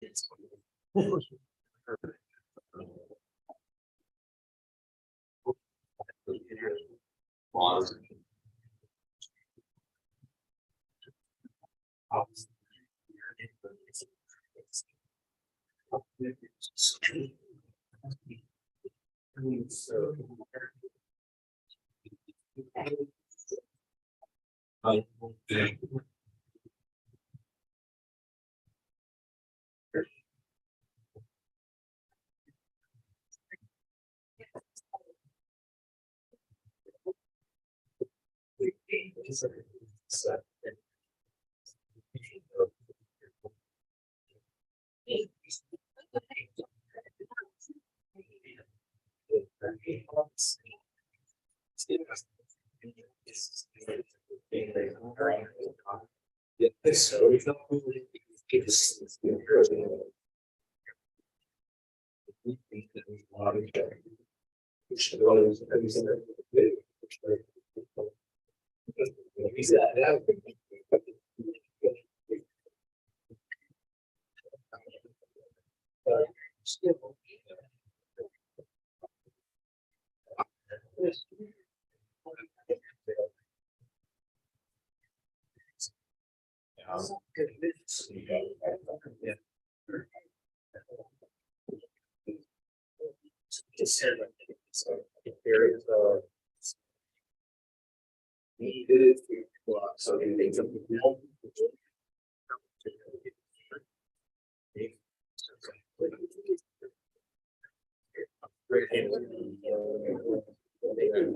I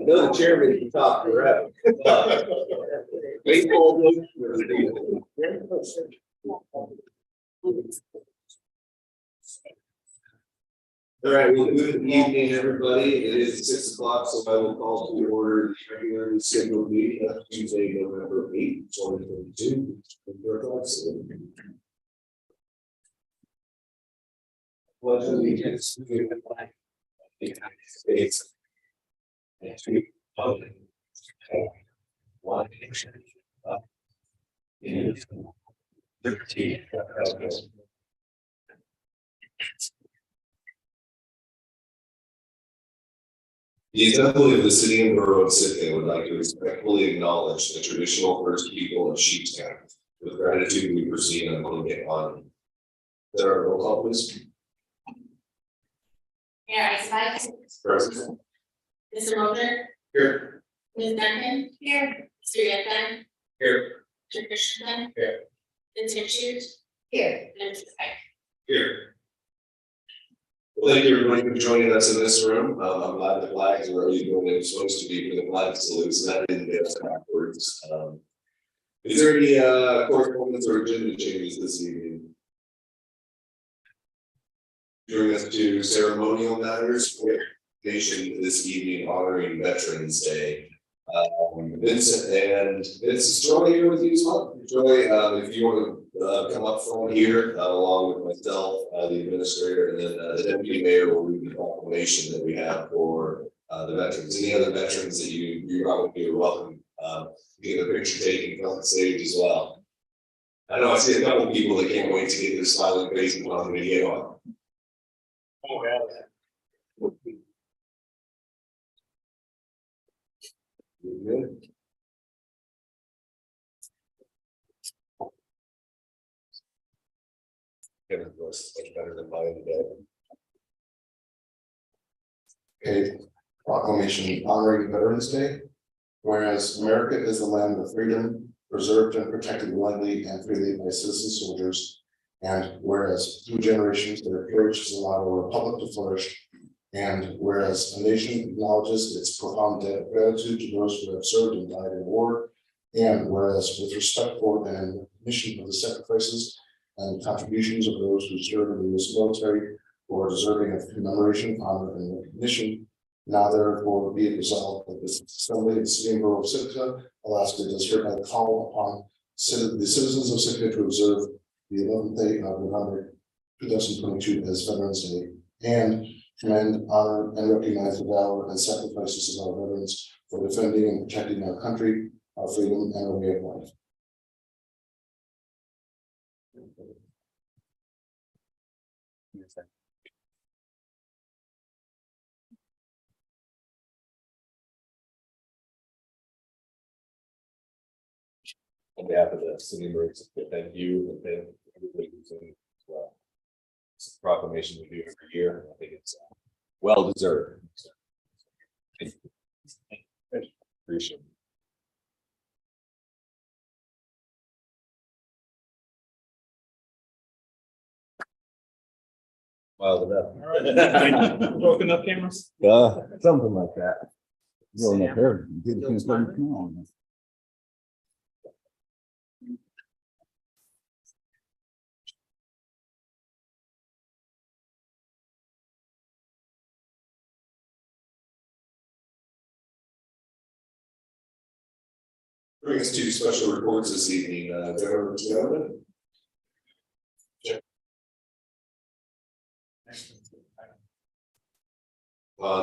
know the chairman can talk forever. Baseball. All right, well, good evening, everybody. It is 6 o'clock, so I will call to order the regularly scheduled meeting of Tuesday, November 8th, 2022. Pledge allegiance to the flag of the United States and to the republic for one nation, liberty and justice. The Assembly of the City and Borough of Sitka would like to respectfully acknowledge the traditional First People of Sheeptown. With gratitude, we proceed on. There are roll call, please. Mayor Ice. Present. Mr. Mulder. Here. Ms. Duncan. Here. Mr. Yetman. Here. Mr. Christensen. Here. Ms. Hirsute. Here. And Mrs. Pike. Here. Well, thank you everybody for joining us in this room. I'm glad the flags are already doing what it's supposed to be for the flag salute, so that didn't get us backwards. Is there any correspondence or agenda changes this evening? Joining us to ceremonial matters for nation this evening honoring Veterans Day. Vincent is Joy here with you as well. Joy, if you want to come up front here, along with myself, the administrator, and then the deputy mayor will read the proclamation that we have for the veterans. Any other veterans that you probably are welcome to get a picture taken from the stage as well. I know I see a couple of people that can't wait to get their smiling faces on the video. Oh, yeah. Good. Kevin's voice is much better than mine today. A proclamation honoring Veterans Day. Whereas America is the land of freedom, preserved and protected blindly and freely by citizen soldiers. And whereas through generations their courage has allowed our republic to flourish. And whereas a nation acknowledges its profound debt of gratitude to those who have served and died in war. And whereas with respect for and recognition of the sacrifices and contributions of those who serve in the US military who are deserving of commemoration, honor, and recognition. Now therefore be it resolved that this Assembly of the City and Borough of Sitka, Alaska does hereby call upon the citizens of Sitka to observe the 11th day of November 2022 as Veterans Day and commend, honor, and recognize the valor and sacrifices of our veterans for defending and protecting our country, our freedom, and our way of life. On behalf of the city emergency, thank you and thank everybody who's in as well. It's a proclamation we do every year. I think it's well deserved. So, thank you. Appreciate it. Wild enough. Broken up cameras? Something like that. Growing up here, things don't come on. Bring us two special reports this evening, gentlemen.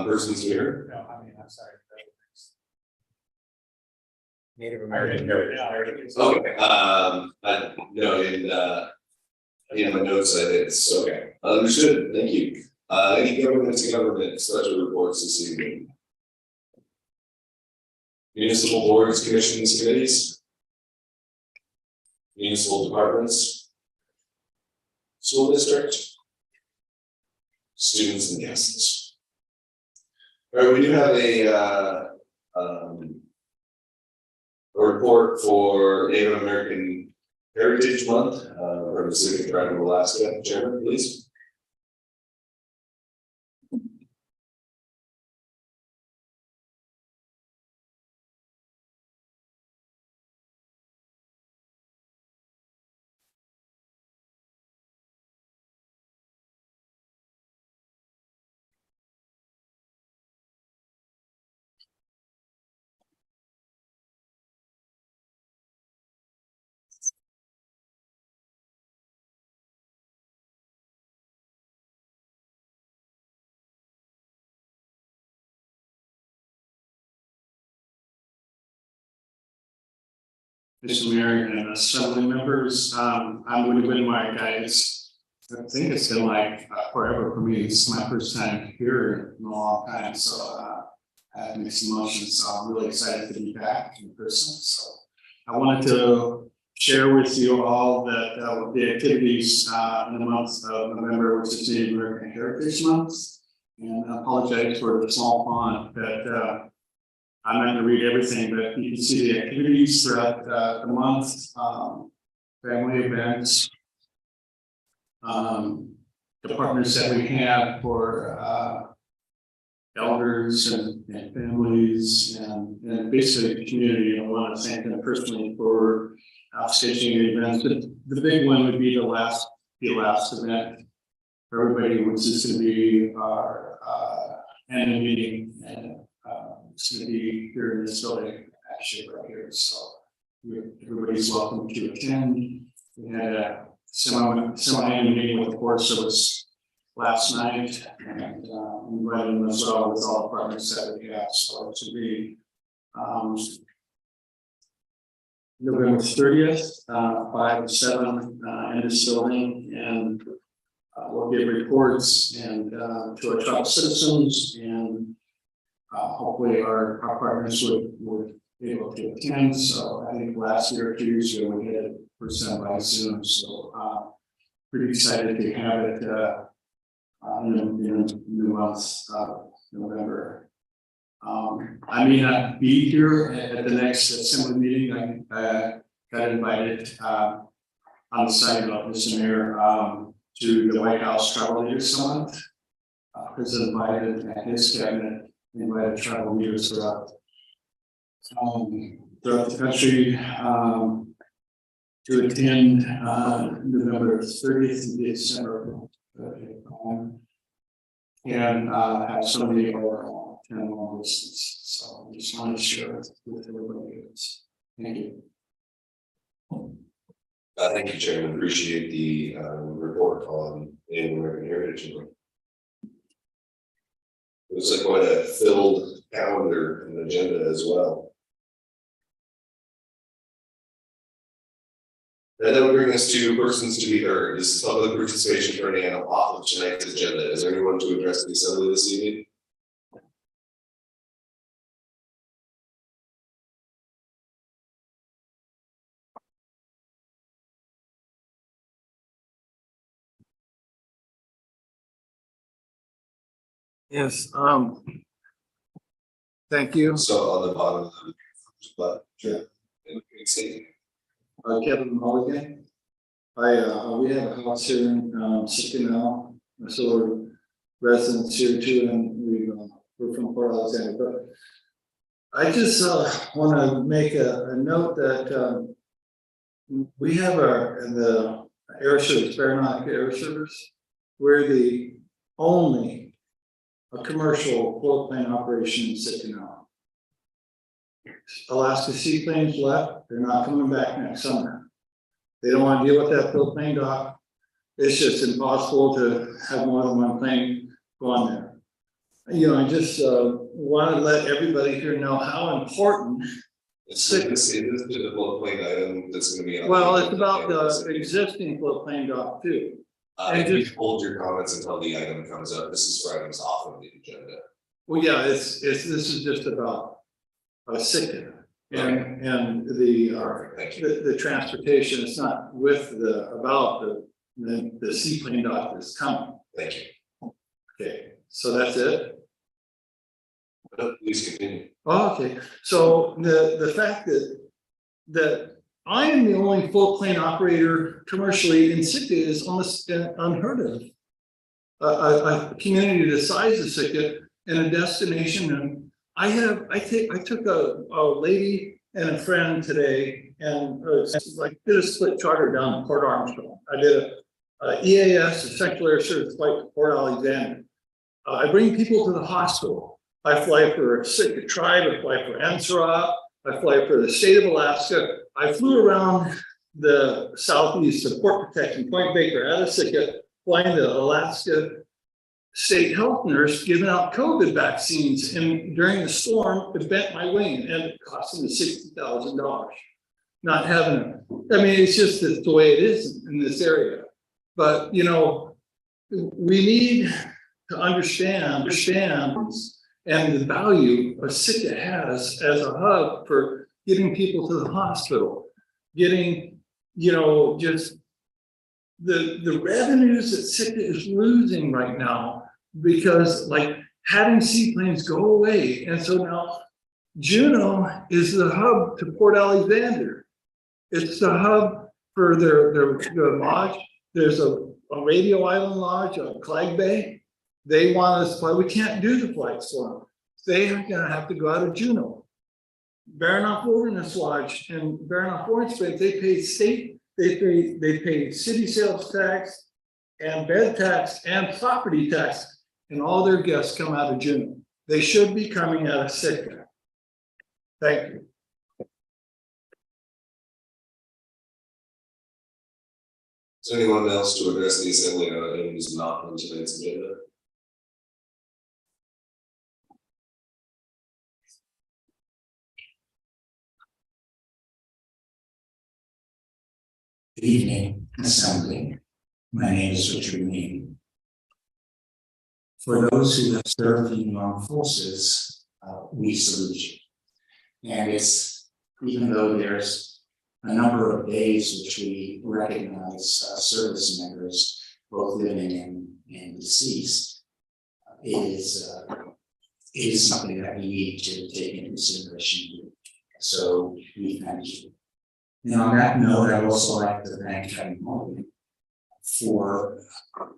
Persons here. No, I mean, I'm sorry. Native American heritage. Okay, in my notes, it's okay, understood, thank you. Any government to government special reports this evening? Municipal boards, commissions, committees? Municipal departments? School district? Students and guests? All right, we do have a report for Native American Heritage Month, from the Sitka Tribe of Alaska. Chairman, please. Mr. Mayor and assembly members, I'm Woody Whitmire, guys. I think it's been like forever for me. It's my first time here in a long time, so I have mixed emotions. So I'm really excited to be back in person. So I wanted to share with you all that the activities in the month of November, which is Native American Heritage Month, and I apologize for the small font, but I'm not going to read everything, but you can see the activities throughout the month, family events, the partners that we have for elders and families and basically the community. I want to thank them personally for staging the events. The big one would be the last event for everybody, which is going to be our annual meeting, and it's going to be here in this building, actually right here. So everybody's welcome to attend. We had a semi-annual meeting with the Forest Service last night, and invited them as well with all the partners that we have. So it should be November 30th, 5 to 7 in this building, and we'll give reports and to our top citizens, and hopefully our partners would be able to attend. So I think last year or 2 years ago we had it percent by Zoom. So pretty excited to have it in the month of November. I may not be here at the next assembly meeting. I got invited on the side of Mr. Mayor to the White House Travel Leaders Summit. President Biden and his cabinet invited travel leaders throughout the country to attend November 30th and December and have somebody or 10 long distance. So I just want to share it with everybody else. Thank you. Thank you, Chairman. Appreciate the report on Native American Heritage Month. It was like quite a filled calendar and agenda as well. And that would bring us to persons to be heard. This is public participation for any item off of tonight's agenda. Is there anyone to address the assembly this evening? Yes, thank you. So on the bottom of the, but, sure. Kevin Mulligan. We have a house here in Sitka now, so we're residents here too, and we're from Port Alexander, but I just want to make a note that we have the air service, aeronautic air service, we're the only commercial float plane operation in Sitka now. Alaska seaplanes left, they're not coming back next summer. They don't want to deal with that float plane dock. It's just impossible to have more than one plane go on there. You know, I just want to let everybody here know how important. It's the float plane item that's gonna be. On Well, the it's about the existing float plane dock too. If you hold your comments until the item comes up, this is for items off of the agenda. Well, yeah, this is just about Sitka and the Perfect, thank you. the transportation. It's not with the seaplane dock that's coming. Thank you. Okay, so that's it. Please continue. Oh, okay, so the fact that I am the only float plane operator commercially in Sitka is almost unheard of. A community the size of Sitka and a destination, and I took a lady and a friend today and did a split charter down in Port Armstrong. I did a EAS, a Central Air Service flight to Port Alexander. I bring people to the hospital. I fly for Sitka Tribe, I fly for Enserot, I fly for the state of Alaska. I flew around the southeast of Port Protection, Point Baker, out of Sitka, flying to Alaska state health nurse giving out COVID vaccines. And during the storm, it bent my wing and it cost me $60,000. Not having it. I mean, it's just the way it is in this area. But, you know, we need to understand and the value of Sitka has as a hub for getting people to the hospital, getting, you know, just the revenues that Sitka is losing right now because like having seaplanes go away. And so now Juneau is the hub to Port Alexander. It's the hub for their lodge. There's a Radio Island Lodge on Clag Bay. They want us to fly. We can't do the flights for them. They are gonna have to go out of Juneau. Baranof Wilderness Lodge and Baranof Orange Bay, they pay state, they pay city sales tax and bed tax and property tax, and all their guests come out of Juneau. They should be coming out of Sitka. Thank you. Is there anyone else to address the assembly on items not on tonight's agenda? Good evening, Assembly. My name is Richard Mead. For those who have served in the armed forces, we salute you. And it's, even though there's a number of days which we recognize service members, both living and deceased, it is something that we need to take into consideration. So we thank you. And on that note, I'd also like to thank Kevin Mulligan for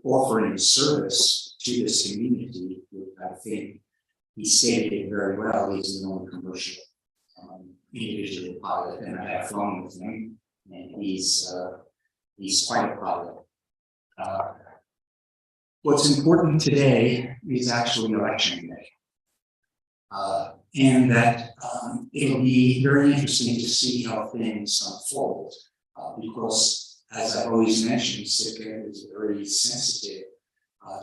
offering service to this community. I think he stated it very well. He's the only commercial individual pilot, and I have flown with him, and he's quite a pilot. What's important today is actually election day. And that it'll be very interesting to see how things unfold, because as I've always mentioned, Sitka is very sensitive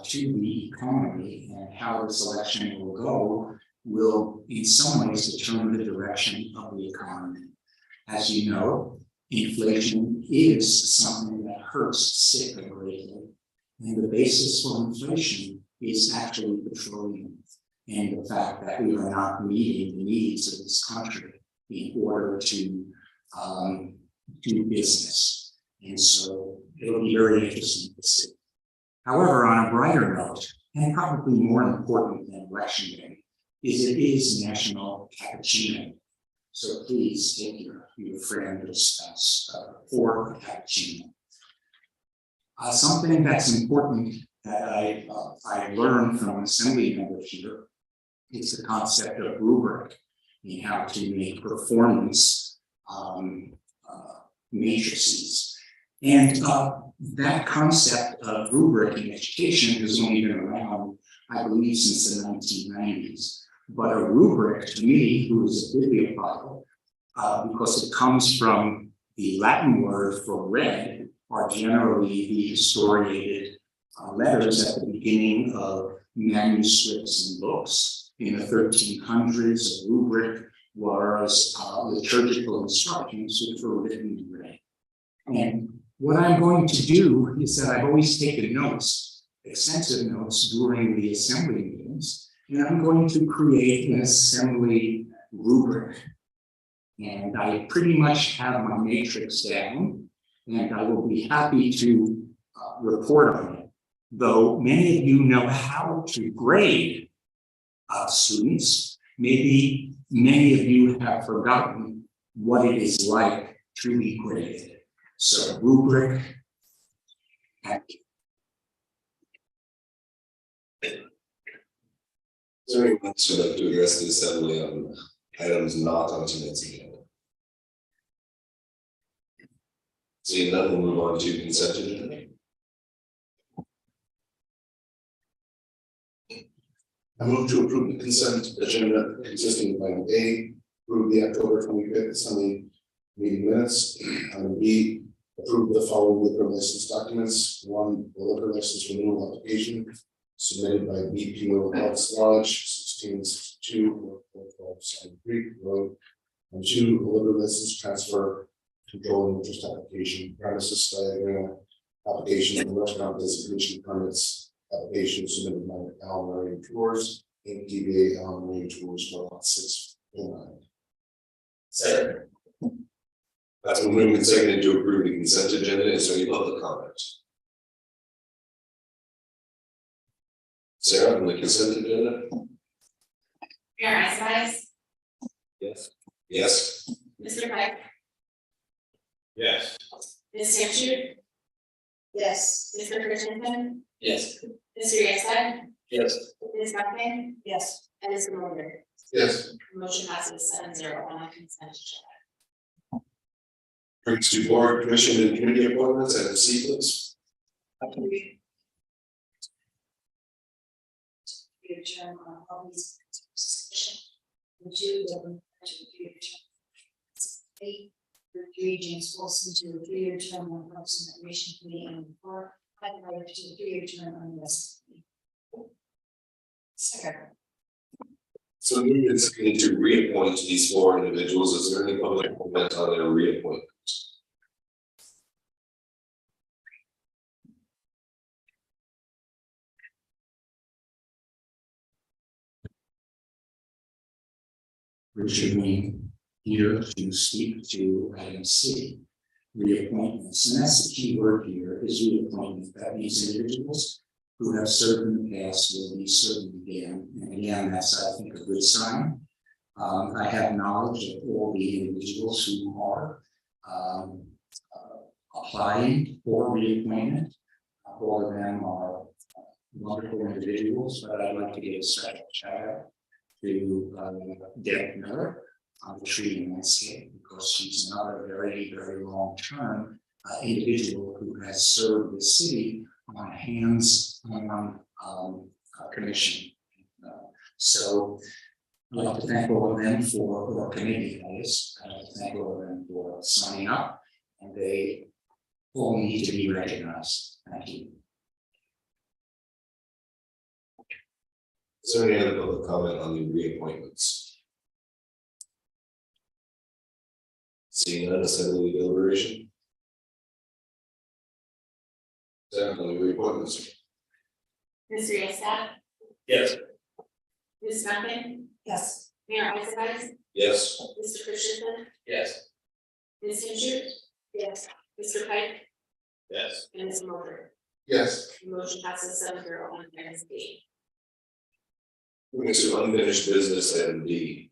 to the economy, and how this election will go will in some ways determine the direction of the economy. As you know, inflation is something that hurts Sitka greatly. And the basis for inflation is actually petroleum and the fact that we are not meeting the needs of this country in order to do business. And so it'll be very interesting to see. However, on a brighter note, and probably more important than election day, is it is National Cappuccino. So please take your friend or spouse for a cappuccino. Something that's important that I learned from an assembly member here is the concept of rubric and how to make performance matrices. And that concept of rubric in education has only been around, I believe, since the 1990s. But a rubric, to me, who is a bibliophile, because it comes from the Latin word for red, are generally the historiated letters at the beginning of manuscripts and books. In the 1300s, a rubric was liturgical instructions which were written in red. And what I'm going to do is that I've always taken notes, extensive notes during the assembly meetings, and I'm going to create an assembly rubric. And I pretty much have my matrix down, and I will be happy to report on it. Though many of you know how to grade students, maybe many of you have forgotten what it is like to be graded. So rubric, thank you. Is there anyone who would like to address the assembly on items not on tonight's agenda? Seeing none, we'll move on to consent agenda. I move to approve the consent agenda consisting of item A, approve the October 25th Assembly meeting minutes. Item B, approve the following liquor license documents. One, the liquor license renewal application submitted by BPO Elks Lodge, 1662 Sand Creek Road. And two, a liquor license transfer control and interest application, premises diagram application, and restaurant designation permits application submitted by Allen Marine Tours, Inc. DBA Allen Marine Tours, lot 609. Second. That's been moved and seconded to approve the consent agenda. Is there any public comment? Sarah, on the consent agenda? Mayor Ice. Yes. Yes. Mr. Pike. Yes. Ms. Sanchut. Yes. Mr. Christensen. Yes. Mr. Yesler. Yes. Ms. Buckman. Yes. And Mr. Mulder. Yes. Motion passes 7-0 on the consent agenda. Brings to board commission and committee appointments and sequence. Your term on all these positions. The two that were to your term. 8, 3, James Wilson to a 3-year term on Parks and Recreation Committee, and 4, Mike Ryder to a 3-year term on the West Committee. Second. So moved and seconded to reappoint these four individuals. Is there any public comment on their reappointment? Richard Wayne here to speak to item C, reappointments. And that's the key word here is reappointment. That means individuals who have served in the past will be serving again. And again, that's, I think, a good sign. I have knowledge of all the individuals who are applying for reappointment. All of them are wonderful individuals, but I'd like to give a special shout out to Deb Miller on the tree and landscape, because she's another very, very long-term individual who has served the city on hands-on commission. So I'd like to thank all of them for our committee, that is. I'd like to thank all of them for signing up, and they all need to be recognized. Thank you. Is there any other public comment on the reappointments? Seeing none, assembly deliberation. Seven, on the reappointments. Mr. Yesta, Yes. Ms. Duncan, Yes. Mayor Isenhour, Yes. Mr. Christensen, Yes. Ms. Tim. Yes. Mr. Pike, Yes. and Ms. Mulder. Yes. The motion passes 7-0 on item D. Moving to unfinished business, item D.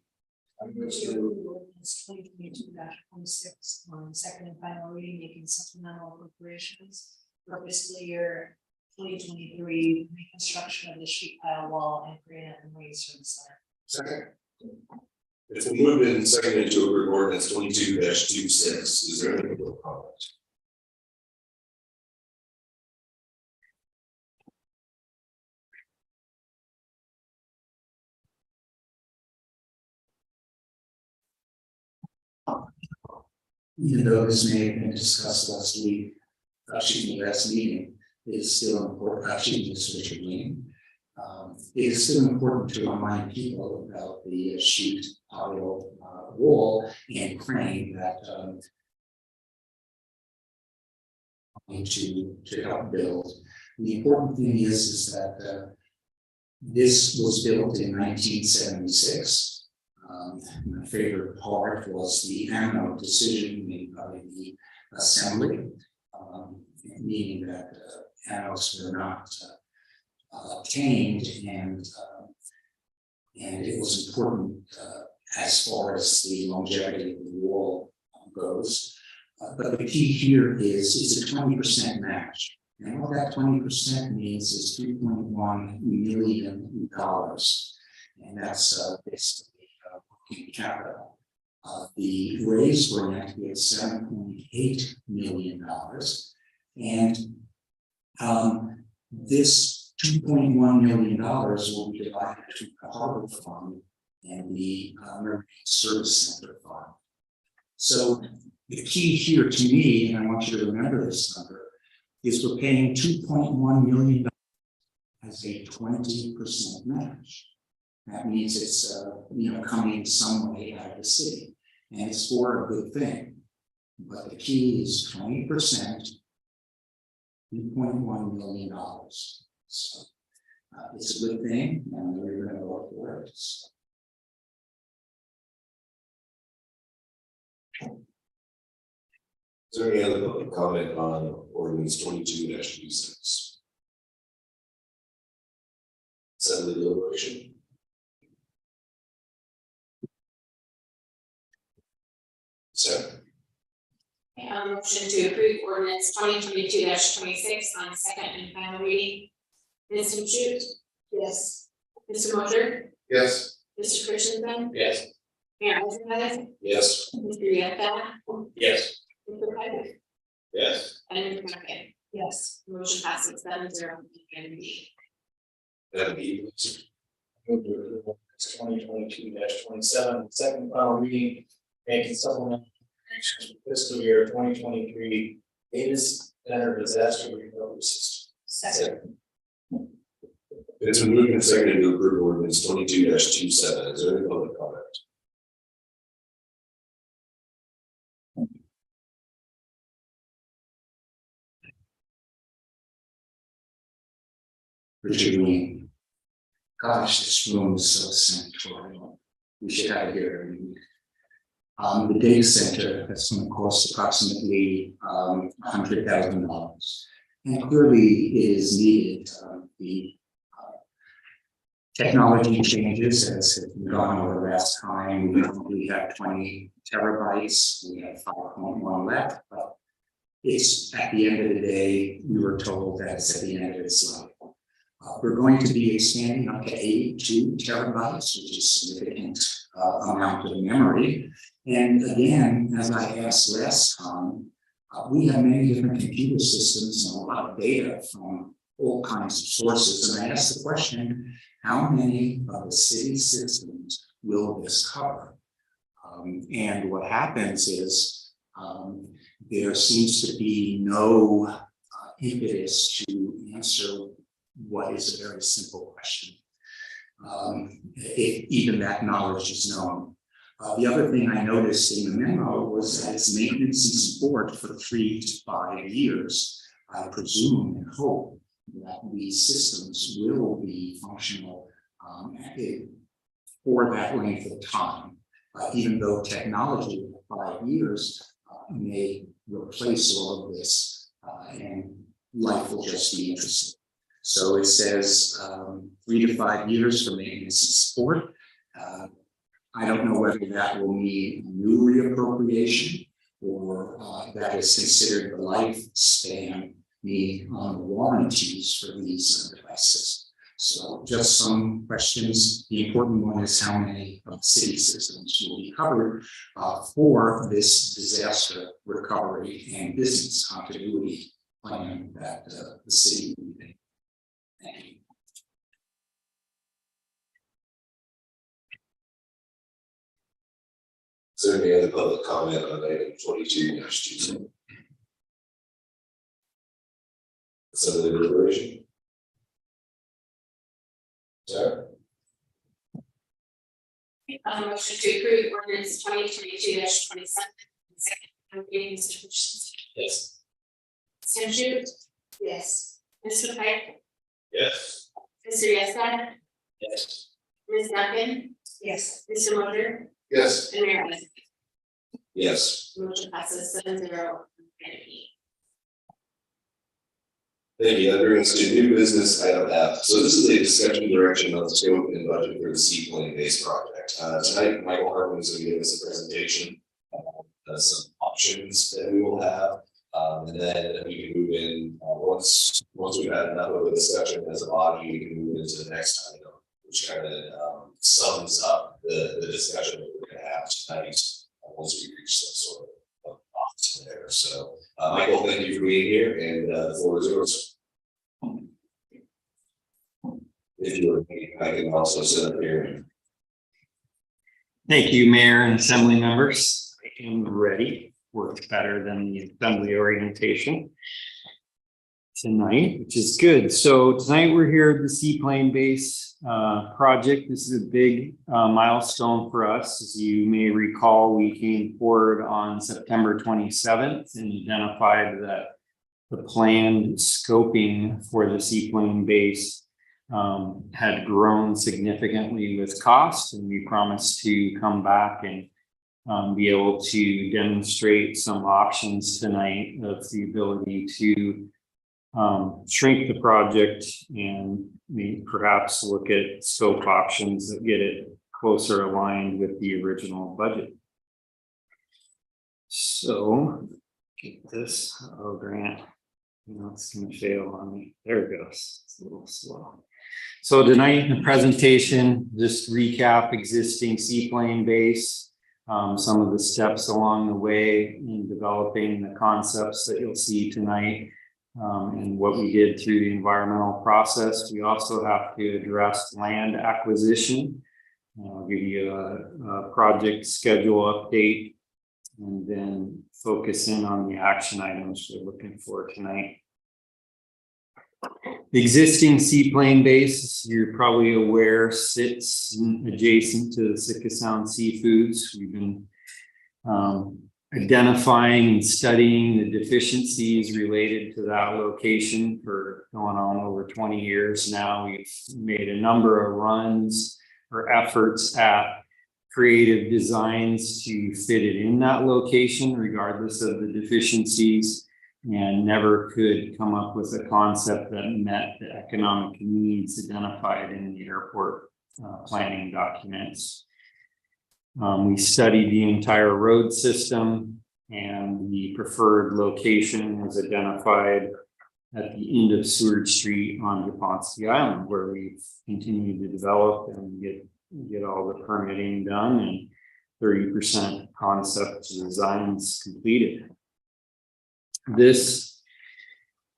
I'm going to ordinance 2022-26 on second and final reading, making supplemental appropriations for fiscal year 2023 reconstruction of the sheet pile wall and granite and raise service center. Second. It's been moved and seconded to approve ordinance 22-26. Is there any public comment? Even though this may have been discussed last week, last meeting, it is still important, Richard Lane. It is still important to remind people about the sheet pile wall and crane that to help build. The important thing is that this was built in 1976. My favorite part was the annual decision made by the assembly, meaning that annals were not obtained, and it was important as far as the longevity of the wall goes. But the key here is it's a 20% match. And what that 20% means is $3.1 million. And that's basically working capital. The raise grant is $7.8 million. And this $2.1 million will be divided between the Harbor Fund and the Marine Service Center Fund. So the key here to me, and I want you to remember this number, is we're paying $2.1 million as a 20% match. That means it's coming some way out of the city, and it's for a good thing. But the key is 20%, $2.1 million. So it's a good thing, and we're going to work for it. So. Is there any other public comment on ordinance 22-26? Assembly deliberation. Second. Motion to approve ordinance 2022-26 on second and final reading. Ms. Tim. Yes. Mr. Mulder, Yes. Mr. Christensen, Yes. Mayor Isenhour, Yes. Mr. Yesta, Yes. Mr. Pike, Yes. and Ms. Duncan. Yes. Motion passes 7-0 on item D. That'd be. Move to approve ordinance 2022-27, second and final reading, making supplemental appropriations for fiscal year 2023 Davis Center Disaster Recovery System. Second. It's been moved and seconded to approve ordinance 22-27. Is there any public comment? Richard Lane. Gosh, this room is so senatorial. We should have it here every week. The data center that's going to cost approximately $100,000, and clearly it is needed. The technology changes as we've gone over last time. We have 20 terabytes. We have 5.1 left, but it's at the end of the day. We were told that it's at the end of its life. We're going to be expanding up to 82 terabytes, which is a significant amount of memory. And again, as I asked last time, we have many different computer systems and a lot of data from all kinds of sources. And I asked the question, how many of the city systems will this cover? And what happens is there seems to be no impetus to answer what is a very simple question, if even that knowledge is known. The other thing I noticed in the memo was that it's maintenance and support for 3 to 5 years. I presume and hope that these systems will be functional for that length of time. Even though technology in 5 years may replace all of this, and life will just be interesting. So it says 3 to 5 years for maintenance and support. I don't know whether that will mean new reappropriation or that is considered the lifespan, meaning on warranties for these devices. So just some questions. The important one is how many of the city systems will be covered for this disaster recovery and business continuity plan that the city will be. Thank you. Is there any other public comment on item 22-2? Assembly deliberation. Sarah? Motion to approve ordinance 2022-27. Second reading, Mr. Christensen. Yes. Ms. Shute, Yes. Mr. Pike, Yes. Mr. Yescott, Yes. Ms. Duncan, Yes. Mr. Moser, Yes. and Mayor Isaac. Yes. Motion passes 7-0. Thank you. That brings us to new business item F. So this is a discussion direction on the scope and budget for the seaplane base project. Tonight, Michael Hartman is going to give us a presentation, some options that we will have. And then we can move in, once we've had enough of a discussion as a body, we can move into the next item, which kind of sums up the discussion that we're going to have tonight, once we reach some sort of option there. So, Michael, thank you for being here, and the floor is yours. If you were, I can also sit up here. Thank you, Mayor and Assembly members. I am ready. Works better than the assembly orientation tonight, which is good. So tonight we're here at the Seaplane Base project. This is a big milestone for us. As you may recall, we came forward on September 27th and identified that the planned scoping for the Seaplane Base had grown significantly with cost, and we promised to come back and be able to demonstrate some options tonight of the ability to shrink the project and maybe perhaps look at scope options that get it closer aligned with the original budget. So get this, oh Grant, it's gonna fail on me. There it goes, it's a little slow. So tonight in the presentation, just recap existing seaplane base, some of the steps along the way in developing the concepts that you'll see tonight, and what we did through the environmental process. We also have to address land acquisition. I'll give you a project schedule update and then focus in on the action items we're looking for tonight. The existing seaplane base, you're probably aware, sits adjacent to the Sitka Sound Seafoods. We've been identifying and studying the deficiencies related to that location for going on over 20 years now. We've made a number of runs or efforts at creative designs to fit it in that location, regardless of the deficiencies, and never could come up with a concept that met the economic needs identified in the airport planning documents. We studied the entire road system, and the preferred location was identified at the end of Seward Street on Japonski Island, where we've continued to develop and get all the permitting done and 30% concept designs completed. This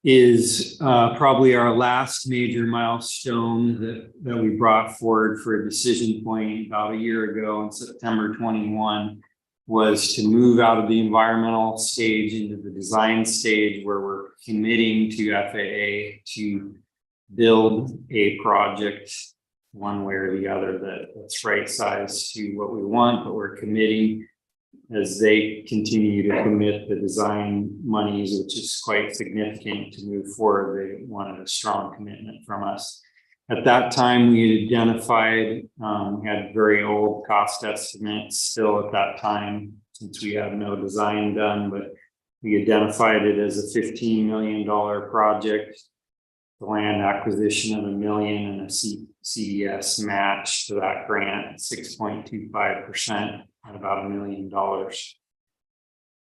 is probably our last major milestone that we brought forward for a decision point about a year ago in September 21, was to move out of the environmental stage into the design stage, where we're committing to FAA to build a project one way or the other that's right sized to what we want, but we're committing as they continue to commit the design monies, which is quite significant to move forward. They wanted a strong commitment from us. At that time, we identified, had very old cost estimates still at that time, since we had no design done, but we identified it as a $15 million project. The land acquisition of $1 million and a CDS match to that grant, 6.25% at about $1 million.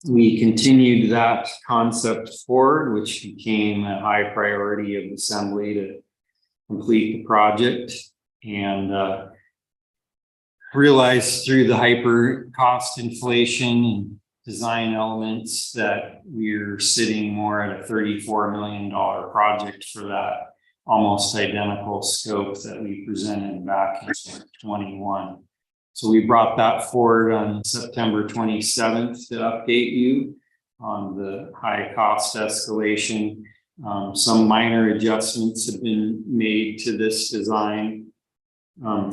We continued that concept forward, which became a high priority of assembly to complete the project, and realized through the hyper cost inflation and design elements that we're sitting more at a $34 million project for that almost identical scope that we presented back in 2021. So we brought that forward on September 27th to update you on the high cost escalation. Some minor adjustments have been made to this design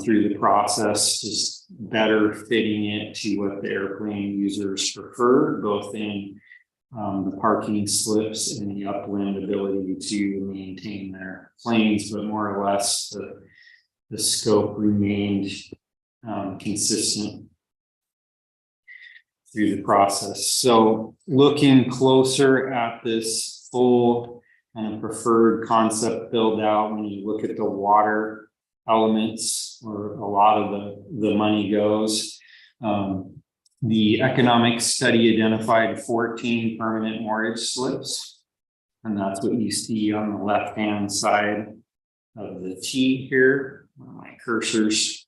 through the process, just better fitting it to what the airplane users prefer, both in the parking slips and the upwind ability to maintain their planes, but more or less the scope remained consistent through the process. So looking closer at this full and preferred concept build out, when you look at the water elements where a lot of the money goes, the economic study identified 14 permanent mortgage slips, and that's what you see on the left hand side of the T here. My cursor's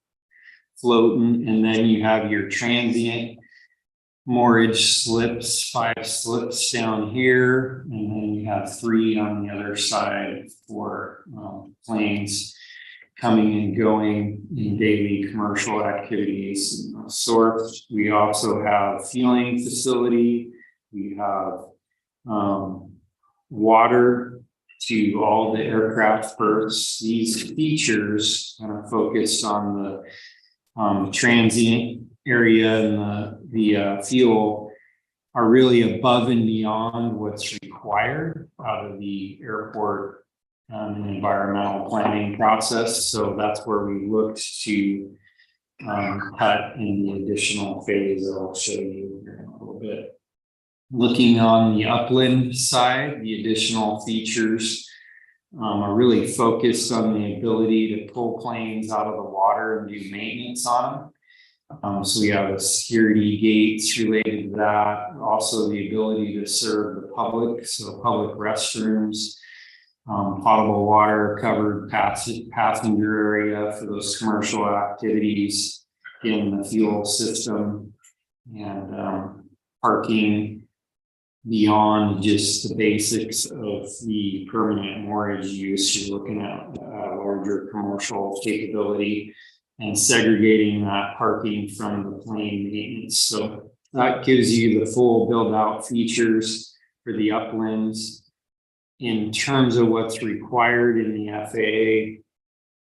floating, and then you have your transient mortgage slips, 5 slips down here, and then you have 3 on the other side for planes coming and going in daily commercial activities. So we also have fueling facility, we have water to all the aircraft berths. These features kind of focused on the transient area and the fuel are really above and beyond what's required out of the airport environmental planning process. So that's where we looked to cut in the additional phase that I'll show you here in a little bit. Looking on the upland side, the additional features are really focused on the ability to pull planes out of the water and do maintenance on them. So we have a security gates related to that, also the ability to serve the public, so public restrooms, potable water, covered passenger area for those commercial activities in the fuel system, and parking beyond just the basics of the permanent mortgage use. You're looking at larger commercial capability and segregating that parking from the plane maintenance. So that gives you the full build out features for the uplands. In terms of what's required in the FAA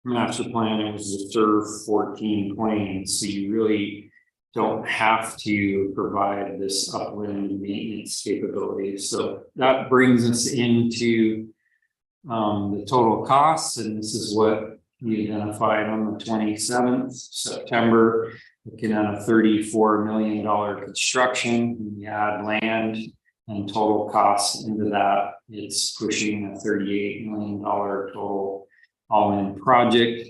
master plan, it was to serve 14 planes. So you really don't have to provide this upland maintenance capability. So that brings us into the total costs, and this is what we identified on the 27th September, looking at a $34 million construction. We add land and total costs into that, it's pushing a $38 million total all-in project.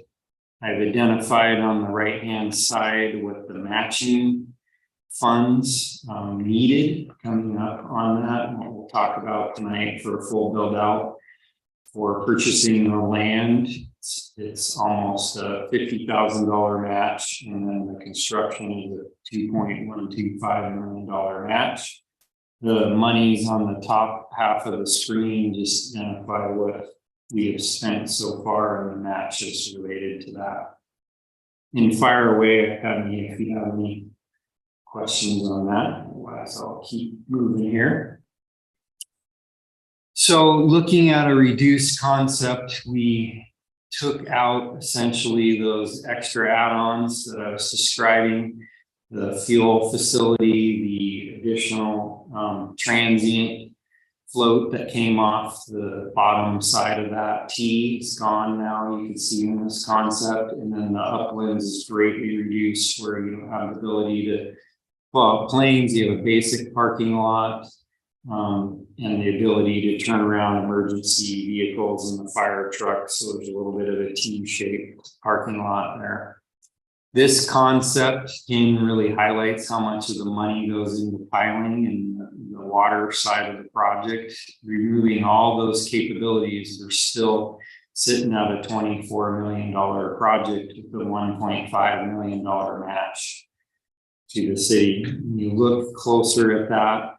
I've identified on the right-hand side what the matching funds needed coming up on that, and what we'll talk about tonight for a full build out. For purchasing the land, it's almost a $50,000 match, and then the construction is a $2.125 million match. The monies on the top half of the screen just identify what we have spent so far, and the matches related to that. And fire away at me if you have any questions on that. Otherwise, I'll keep moving here. So looking at a reduced concept, we took out essentially those extra add-ons that I was describing. the fuel facility, the additional transient float that came off the bottom side of that T is gone now. You can see in this concept, and then the uplands is greatly reduced where you don't have the ability to pull out planes. You have a basic parking lot and the ability to turn around emergency vehicles and the fire trucks. So there's a little bit of a T-shaped parking lot there. This concept again really highlights how much of the money goes into piling and the water side of the project. Removing all those capabilities, they're still sitting at a $24 million project with a $1.5 million match to the city. When you look closer at that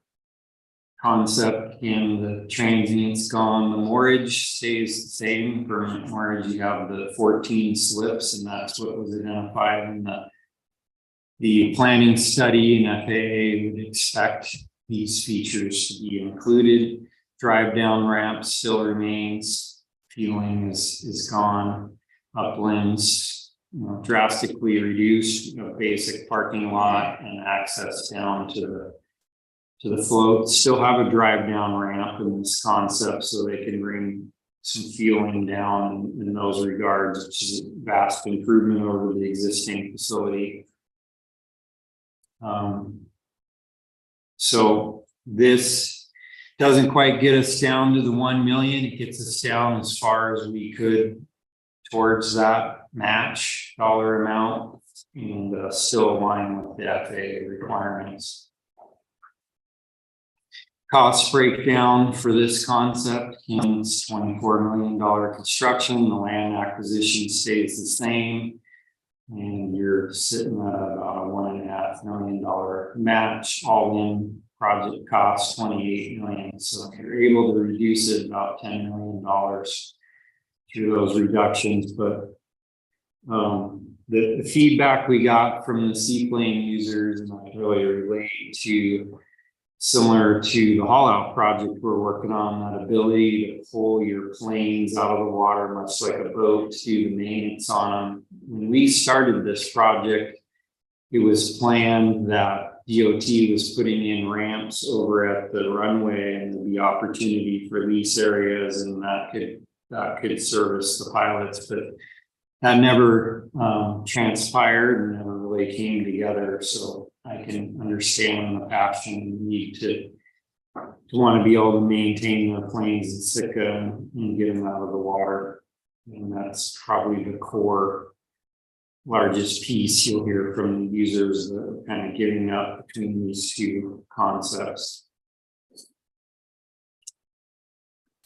concept, and the transient's gone, the moorage stays the same. Permanent moorage, you have the 14 slips, and that's what was identified in the planning study, and FAA would expect these features to be included. Drive down ramp still remains, fueling is gone, uplands drastically reduced, basic parking lot and access down to the float. Still have a drive down ramp in this concept, so they can bring some fueling down in those regards, which is a vast improvement over the existing facility. So this doesn't quite get us down to the 1 million. It gets us down as far as we could towards that match dollar amount, and still align with the FAA requirements. Cost breakdown for this concept is $24 million construction. The land acquisition stays the same, and you're sitting at about a $1.5 million match. All in project cost $28 million. So if you're able to reduce it about $10 million through those reductions, but the feedback we got from the seaplane users, and I really relate to, similar to the haul out project we're working on, that ability to pull your planes out of the water, much like a boat, to the maintenance on them. When we started this project, it was planned that DOT was putting in ramps over at the runway, and there'd be opportunity for lease areas, and that could service the pilots, but that never transpired and never really came together. So I can understand the passion and need to want to be able to maintain the planes in Sitka and get them out of the water. And that's probably the core largest piece you'll hear from the users, the kind of giving up between these two concepts.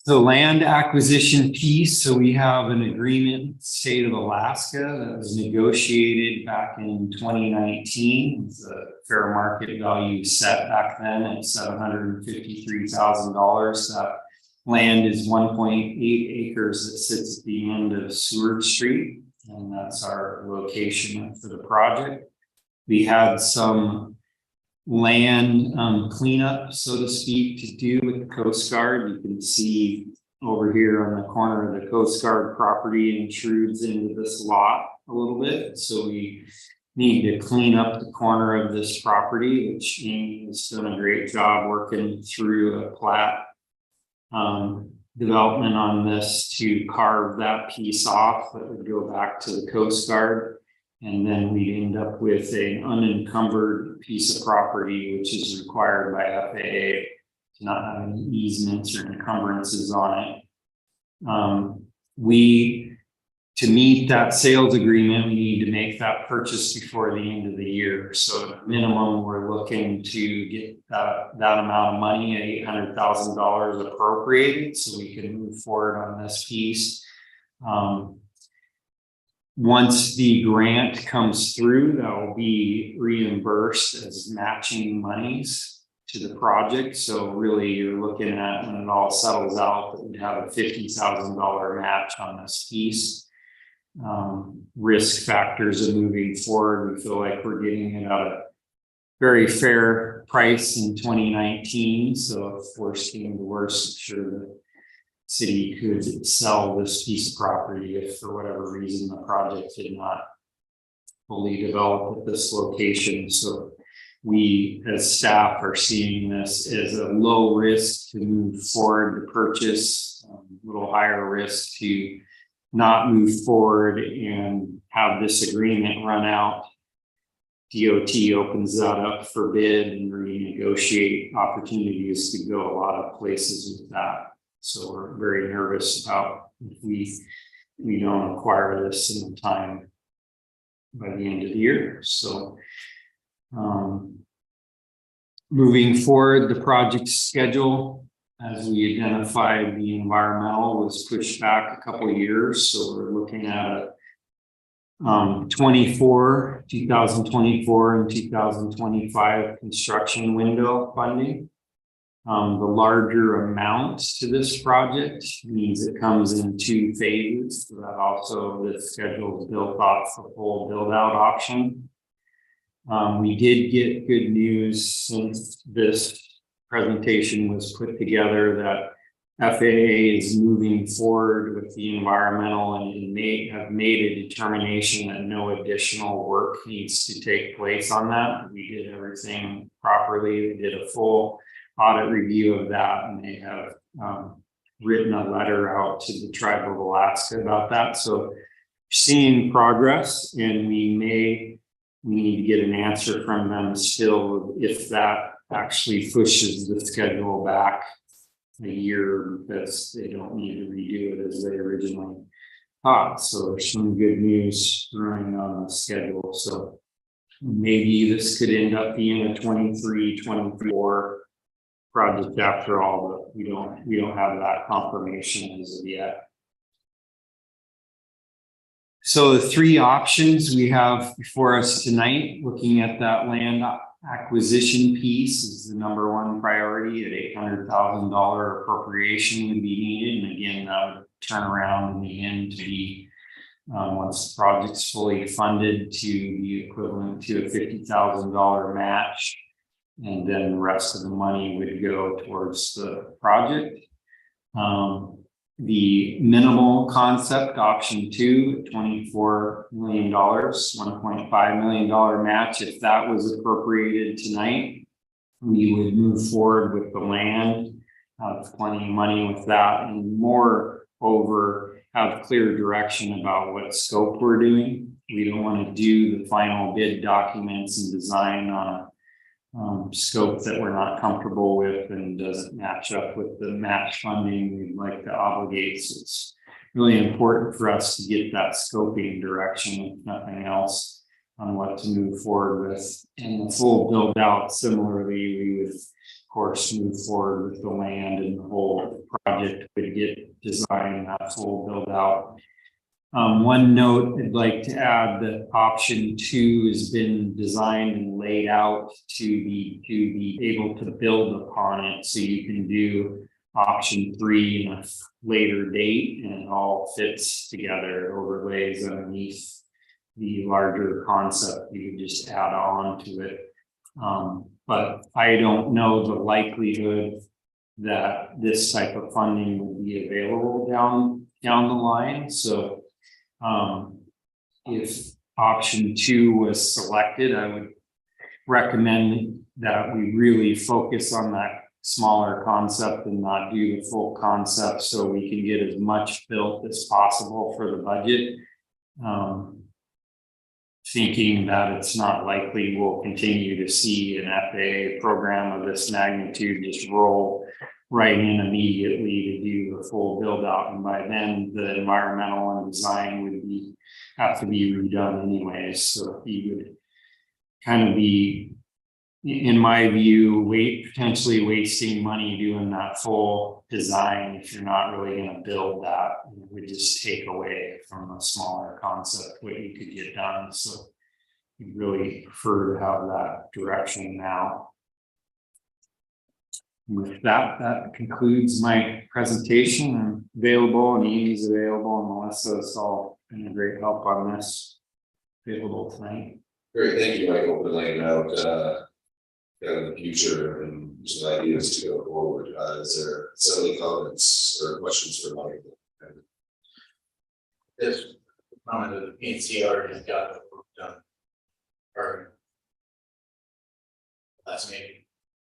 The land acquisition piece, so we have an agreement with the state of Alaska that was negotiated back in 2019. It's a fair market value set back then at $753,000. That land is 1.8 acres that sits at the end of Seward Street, and that's our location for the project. We had some land cleanup, so to speak, to do with the Coast Guard. You can see over here on the corner of the Coast Guard property intrudes into this lot a little bit. So we need to clean up the corner of this property, which Amy has done a great job working through a plat development on this to carve that piece off that would go back to the Coast Guard. And then we end up with an unencumbered piece of property, which is required by FAA to not have any easements or encumbrances on it. To meet that sales agreement, we need to make that purchase before the end of the year. So at minimum, we're looking to get that amount of money, $800,000 appropriated, so we can move forward on this piece. Once the grant comes through, that will be reimbursed as matching monies to the project. So really you're looking at, when it all settles out, that we'd have a $50,000 match on this piece. Risk factors of moving forward, we feel like we're getting it at a very fair price in 2019. So if worst came to worst, sure the city could sell this piece of property if for whatever reason the project did not fully develop at this location. So we as staff are seeing this as a low risk to move forward to purchase, a little higher risk to not move forward and have this agreement run out. DOT opens that up for bid and renegotiate opportunities to go a lot of places with that. So we're very nervous about if we don't acquire this in time by the end of the year. So moving forward, the project schedule, as we identified, the environmental was pushed back a couple of years. So we're looking at a 2024 and 2025 construction window funding. The larger amount to this project means it comes in 2 phases. So that also the schedule is built off the full build out option. We did get good news since this presentation was put together that FAA is moving forward with the environmental and may have made a determination that no additional work needs to take place on that. We did everything properly. They did a full audit review of that, and they have written a letter out to the tribe of Alaska about that. So seeing progress, and we need to get an answer from them still if that actually pushes the schedule back a year, because they don't need to redo it as they originally thought. So there's some good news running on the schedule. So maybe this could end up being a 23-24 project after all, but we don't have that confirmation as of yet. So the 3 options we have before us tonight, looking at that land acquisition piece, is the #1 priority at $800,000 appropriation would be needed. And again, that would turn around in the end to be, once the project's fully funded, to be equivalent to a $50,000 match. And then the rest of the money would go towards the project. The minimal concept option 2, $24 million, $1.5 million match. If that was appropriated tonight, we would move forward with the land, have plenty of money with that, and moreover, have clear direction about what scope we're doing. We don't want to do the final bid documents and design on a scope that we're not comfortable with and doesn't match up with the match funding we'd like to obligate. So it's really important for us to get that scoping direction, if nothing else, on what to move forward with. And the full build out, similarly, we would of course move forward with the land, and the whole project would get designed, that full build out. One note I'd like to add that option 2 has been designed and laid out to be able to build upon it. So you can do option 3 in a later date, and it all fits together. It overlays underneath the larger concept. You can just add on to it. But I don't know the likelihood that this type of funding will be available down the line. So if option 2 was selected, I would recommend that we really focus on that smaller concept and not do the full concept, so we can get as much built as possible for the budget. Thinking that it's not likely we'll continue to see an FAA program of this magnitude just roll right in immediately to do the full build out, and by then the environmental and design would have to be redone anyways. So you would kind of be, in my view, potentially wasting money doing that full design if you're not really going to build that. It would just take away from a smaller concept what you could get done. So you'd really prefer to have that direction now. With that, that concludes my presentation. I'm available, and Amy's available, and Melissa's all been a great help on this. Available tonight. Great, thank you, Michael, for laying out kind of the future and some ideas to go forward. Is there some any comments or questions for Michael? This comment of the PNC already got the work done Or. Last meeting.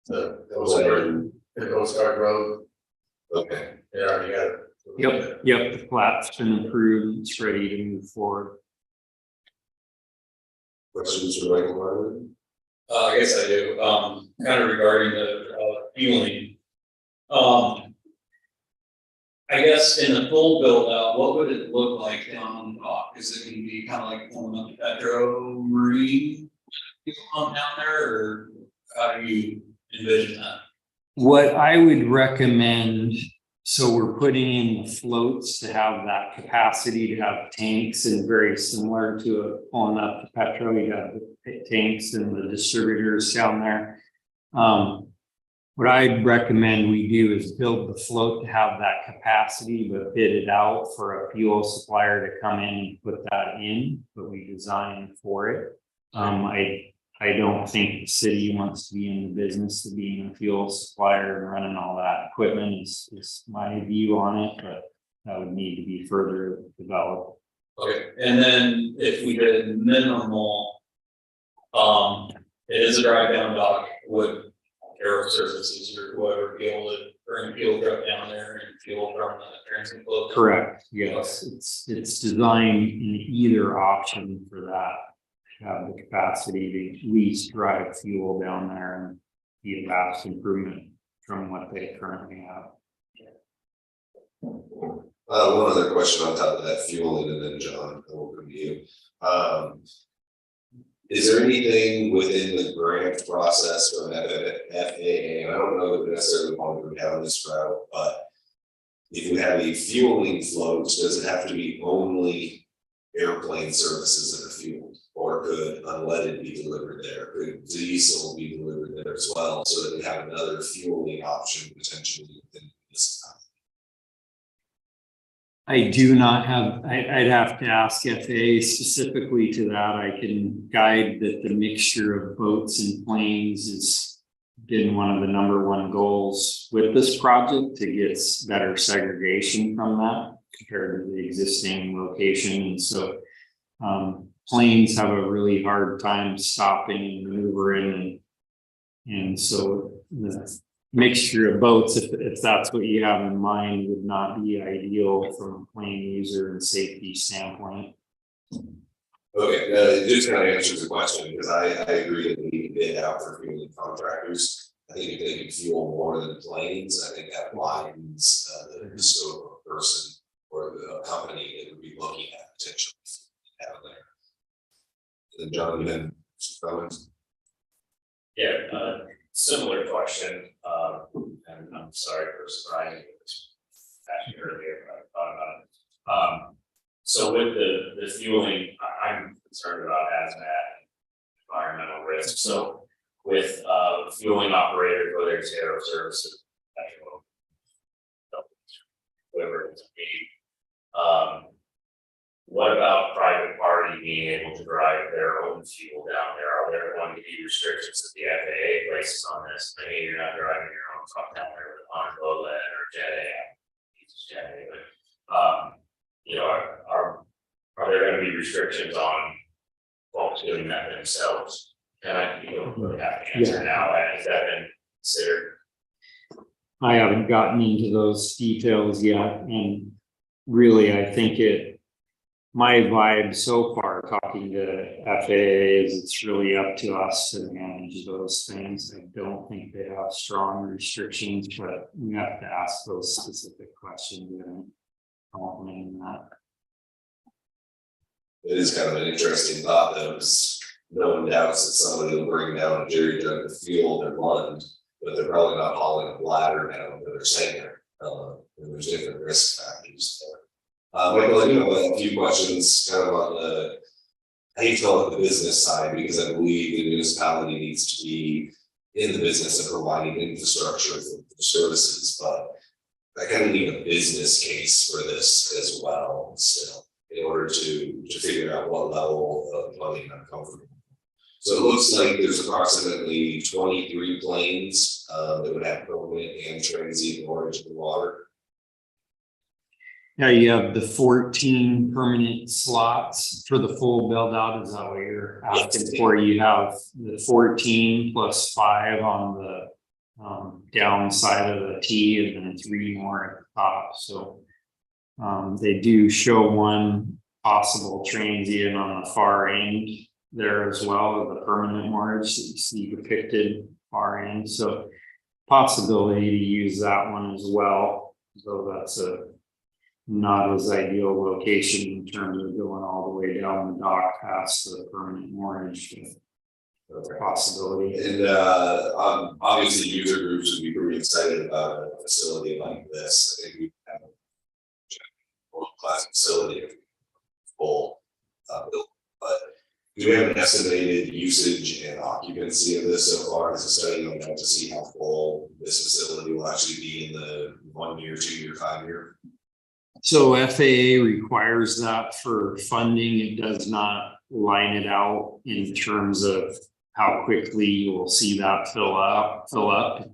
Was that- The Coast Guard Road, Okay, they already got it. Yep, the plat's been approved, it's ready to move forward. questions for Michael Marvin? I guess I do, kind of regarding the, fueling. I guess in the full build out, what would it look like down on the dock? Is it gonna be kind of like pulling up the Petro Marine fuel pump down there, or how do you envision that? What I would recommend, so we're putting in the floats to have that capacity to have tanks, and very similar to pulling up the Petro, you have the tanks and the distributors down there. What I'd recommend we do is build the float to have that capacity, but bid it out for a fuel supplier to come in and put that in, but we design for it. I don't think the city wants to be in the business of being a fuel supplier and running all that equipment is my view on it, but that would need to be further developed. Okay, and then if we did minimal, it is a drive down dock, would Aero Services or whoever be able to bring a fuel truck down there and fuel from the transit float? Correct, yes, it's designed in either option for that. Have the capacity to at least drive fuel down there and be a vast improvement from what they currently have. One other question on top of that fueling, and then John, I will come to you. Is there anything within the grant process from FAA? And I don't know that we necessarily want to go down this route, but if you have a fueling float, does it have to be only airplane services that are fueled? Or could unleaded be delivered there? Could diesel be delivered there as well? So that we have another fueling option potentially within this time. I do not have, I'd have to ask FAA specifically to that. I can guide that the mixture of boats and planes has been one of the #1 goals with this project, to get better segregation from that compared to the existing location. And so planes have a really hard time stopping and maneuvering, and so the mixture of boats, if that's what you have in mind, would not be ideal from a plane user and safety standpoint. Okay, it just kind of answers the question, because I agree that we need to bid out for fueling contractors. I think if they can fuel more than planes, I think that widens the scope of a person or the company that would be looking at potentially out there. And then John, you had some comments? Yeah, similar question, and I'm sorry for Brian, actually earlier, but I thought about it. So with the fueling, I'm concerned about hazmat, environmental risk. So with fueling operators, whether it's Aero Services, whoever it's be, what about private party being able to drive their own fuel down there? Are there going to be restrictions that the FAA places on this? Maybe you're not driving your own truck down there with on lead or Jet A, but you know, are there going to be restrictions on folks doing that themselves? And you don't really have to answer now. Has that been considered? I haven't gotten into those details yet, and really, I think my vibe so far talking to FAA is it's really up to us to manage those things. I don't think they have strong restrictions, but we have to ask those specific questions and comment on that. It is kind of an interesting thought, though, because no one doubts that somebody will bring down a jerry jug of fuel in Lund, but they're probably not hauling a bladder down to their sanger. And there's different risk factors there. Michael, I do have a few questions kind of on the, I hate to call it the business side, because I believe the municipality needs to be in the business of providing infrastructure for services, but I kind of need a business case for this as well still, in order to figure out what level of funding I'm comfortable with. So it looks like there's approximately 23 planes that would have permanent and transient origin water. Yeah, you have the 14 permanent slots for the full build out. Is that what you're asking for? You have the 14 plus 5 on the downside of the T, and then 3 more at the top. So they do show one possible transient on the far end there as well as the permanent mortgage that you see depicted far end. So possibility to use that one as well. So that's a not as ideal location in terms of going all the way down the dock past the permanent mortgage. Possibility. And obviously user groups would be pretty excited about a facility like this. I think we have a world-class facility full built, but do we have an estimated usage and occupancy of this so far as a study on that to see how full this facility will actually be in the 1 year, 2 year, 5 year? So FAA requires that for funding. It does not line it out in terms of how quickly you will see that fill up.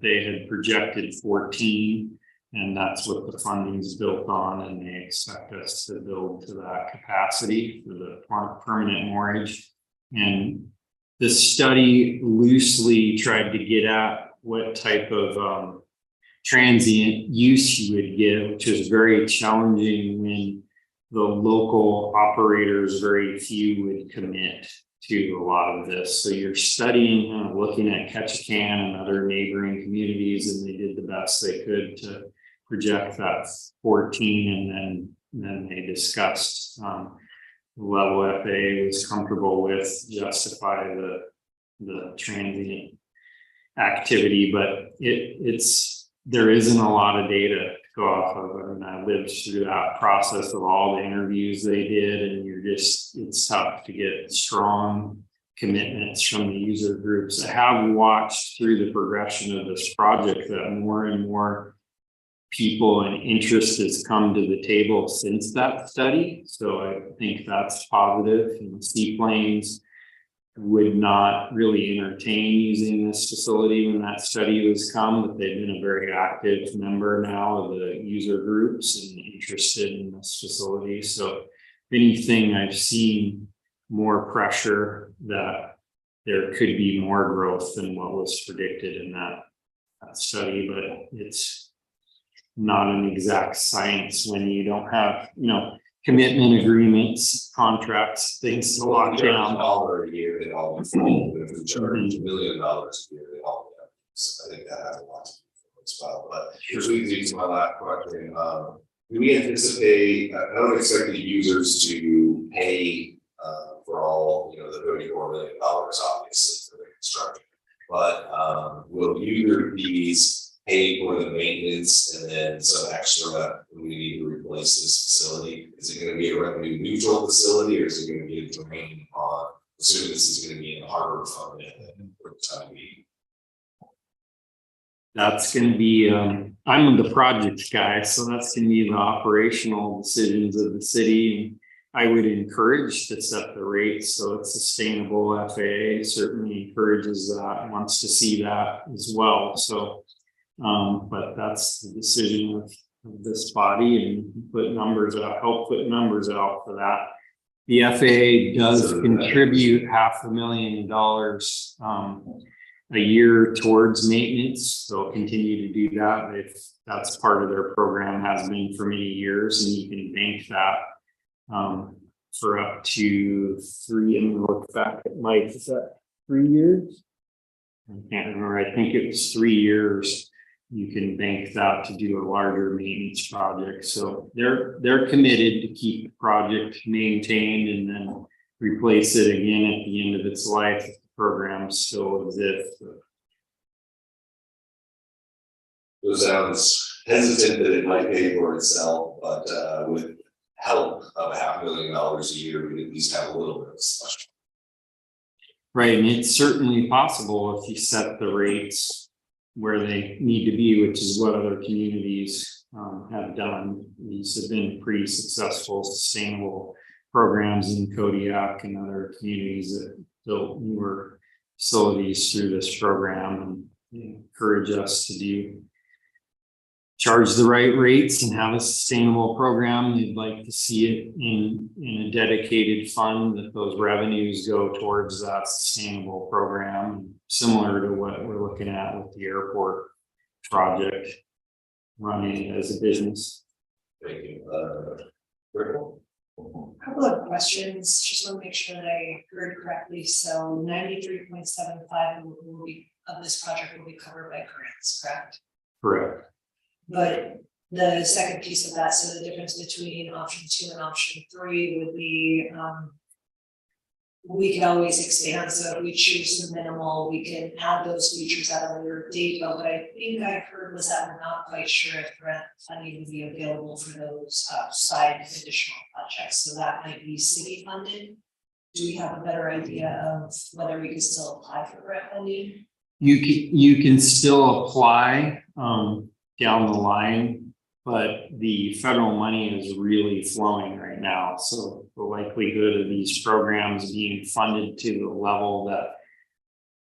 They had projected 14, and that's what the funding is built on, and they expect us to build to that capacity for the permanent mortgage. And this study loosely tried to get at what type of transient use you would give, which is very challenging when the local operators, very few would commit to a lot of this. So you're studying, looking at Ketchikan and other neighboring communities, and they did the best they could to project that 14, and then they discussed the level FAA was comfortable with, justify the transient activity, but there isn't a lot of data to go off of. I mean, I lived through that process of all the interviews they did, and it's tough to get strong commitments from the user groups. I have watched through the progression of this project that more and more people and interest has come to the table since that study. So I think that's positive. Seaplanes would not really entertain using this facility when that study was come, but they've been a very active member now of the user groups and interested in this facility. So if anything, I've seen more pressure that there could be more growth than what was predicted in that study, but it's not an exact science when you don't have, commitment agreements, contracts, things to lock down. $1 a year, they all if we charge $1 million a year, they all have. So I think that has a lot to do as well. But which leads me to my last question. Do we anticipate, I don't expect the users to pay for all, the $34 million, obviously, for the construction. But will user fees pay for the maintenance and then some extra when we need to replace this facility? Is it going to be a revenue neutral facility, or is it going to be a drain on, assuming this is going to be in the harbor fund for the time being? That's going to be, I'm the project guy, so that's going to be the operational decisions of the city. I would encourage to set the rates so it's sustainable. FAA certainly encourages that, wants to see that as well. So but that's the decision of this body, and put numbers out, help put numbers out for that. The FAA does contribute $500,000 a year towards maintenance. They'll continue to do that if that's part of their program, has been for many years, and you can bank that for up to 3. I'm gonna look back at Mike. Is that 3 years? I can't remember. I think it was 3 years. You can bank that to do a larger maintenance project. So they're committed to keep the project maintained and then replace it again at the end of its life if the program still exists. It sounds hesitant that it might pay for itself, but with help of $500,000 a year, we at least have a little bit of slush. Right, and it's certainly possible if you set the rates where they need to be, which is what other communities have done. These have been pretty successful, sustainable programs in Kodiak and other communities that built newer facilities through this program, and encourage us to do charge the right rates and have a sustainable program. They'd like to see it in a dedicated fund, that those revenues go towards that sustainable program, similar to what we're looking at with the airport project running as a business. Thank you. Rick? Couple of questions, just want to make sure that I heard correctly. So 93.75 will be of this project will be covered by grants, correct? Correct. But the second piece of that, so the difference between option 2 and option 3 would be, we can always expand. So if we choose the minimal, we can add those features at a later date. But what I think I heard was that we're not quite sure if grant funding would be available for those side additional projects. So that might be city funded. Do we have a better idea of whether we can still apply for grant funding? You can still apply down the line, but the federal money is really flowing right now. So the likelihood of these programs being funded to the level that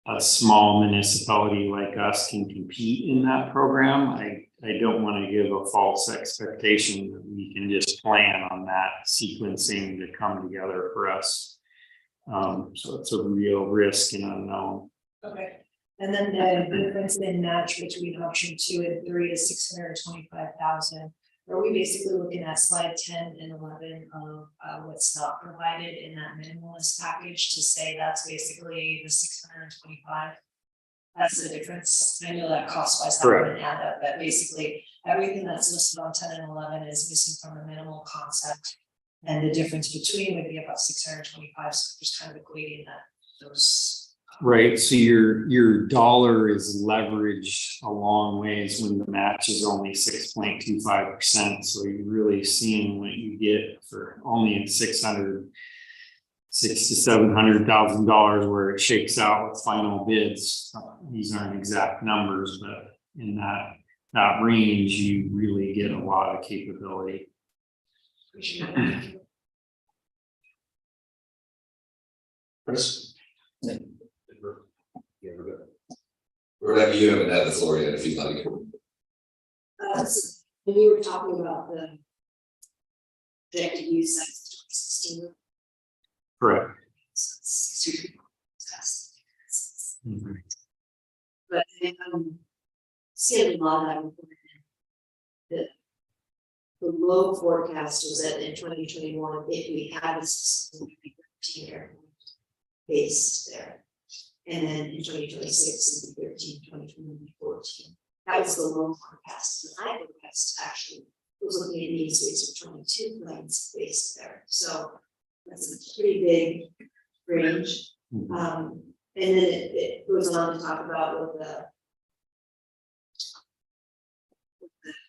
a small municipality like us can compete in that program, I don't want to give a false expectation that we can just plan on that sequencing to come together for us. So it's a real risk and unknown. Okay. And then the difference in match between option 2 and 3 is 625,000. Are we basically looking at slide 10 and 11 of what's not provided in that minimalist package to say that's basically the 625? That's the difference. I know that cost wise that wouldn't add up, but basically everything that's listed on 10 and 11 is missing from the minimal concept. And the difference between would be about 625. So just kind of equating that those. Right, so your dollar is leveraged a long ways when the match is only 6.25%. So you're really seeing what you get for only $600,000 to $700,000 where it shakes out with final bids. These aren't exact numbers, but in that range, you really get a lot of capability. Chris? Rebecca, you haven't had the floor yet, if you'd like. When you were talking about the projected use size 2016. Correct. But seeing a lot of the low forecast was that in 2021, if we had a 13-year base there. And then in 2026, 13, 2020, 14. That was the low forecast. The high forecast actually was looking at mean space of 22 planes based there. So that's a pretty big range. And then it goes on to talk about with the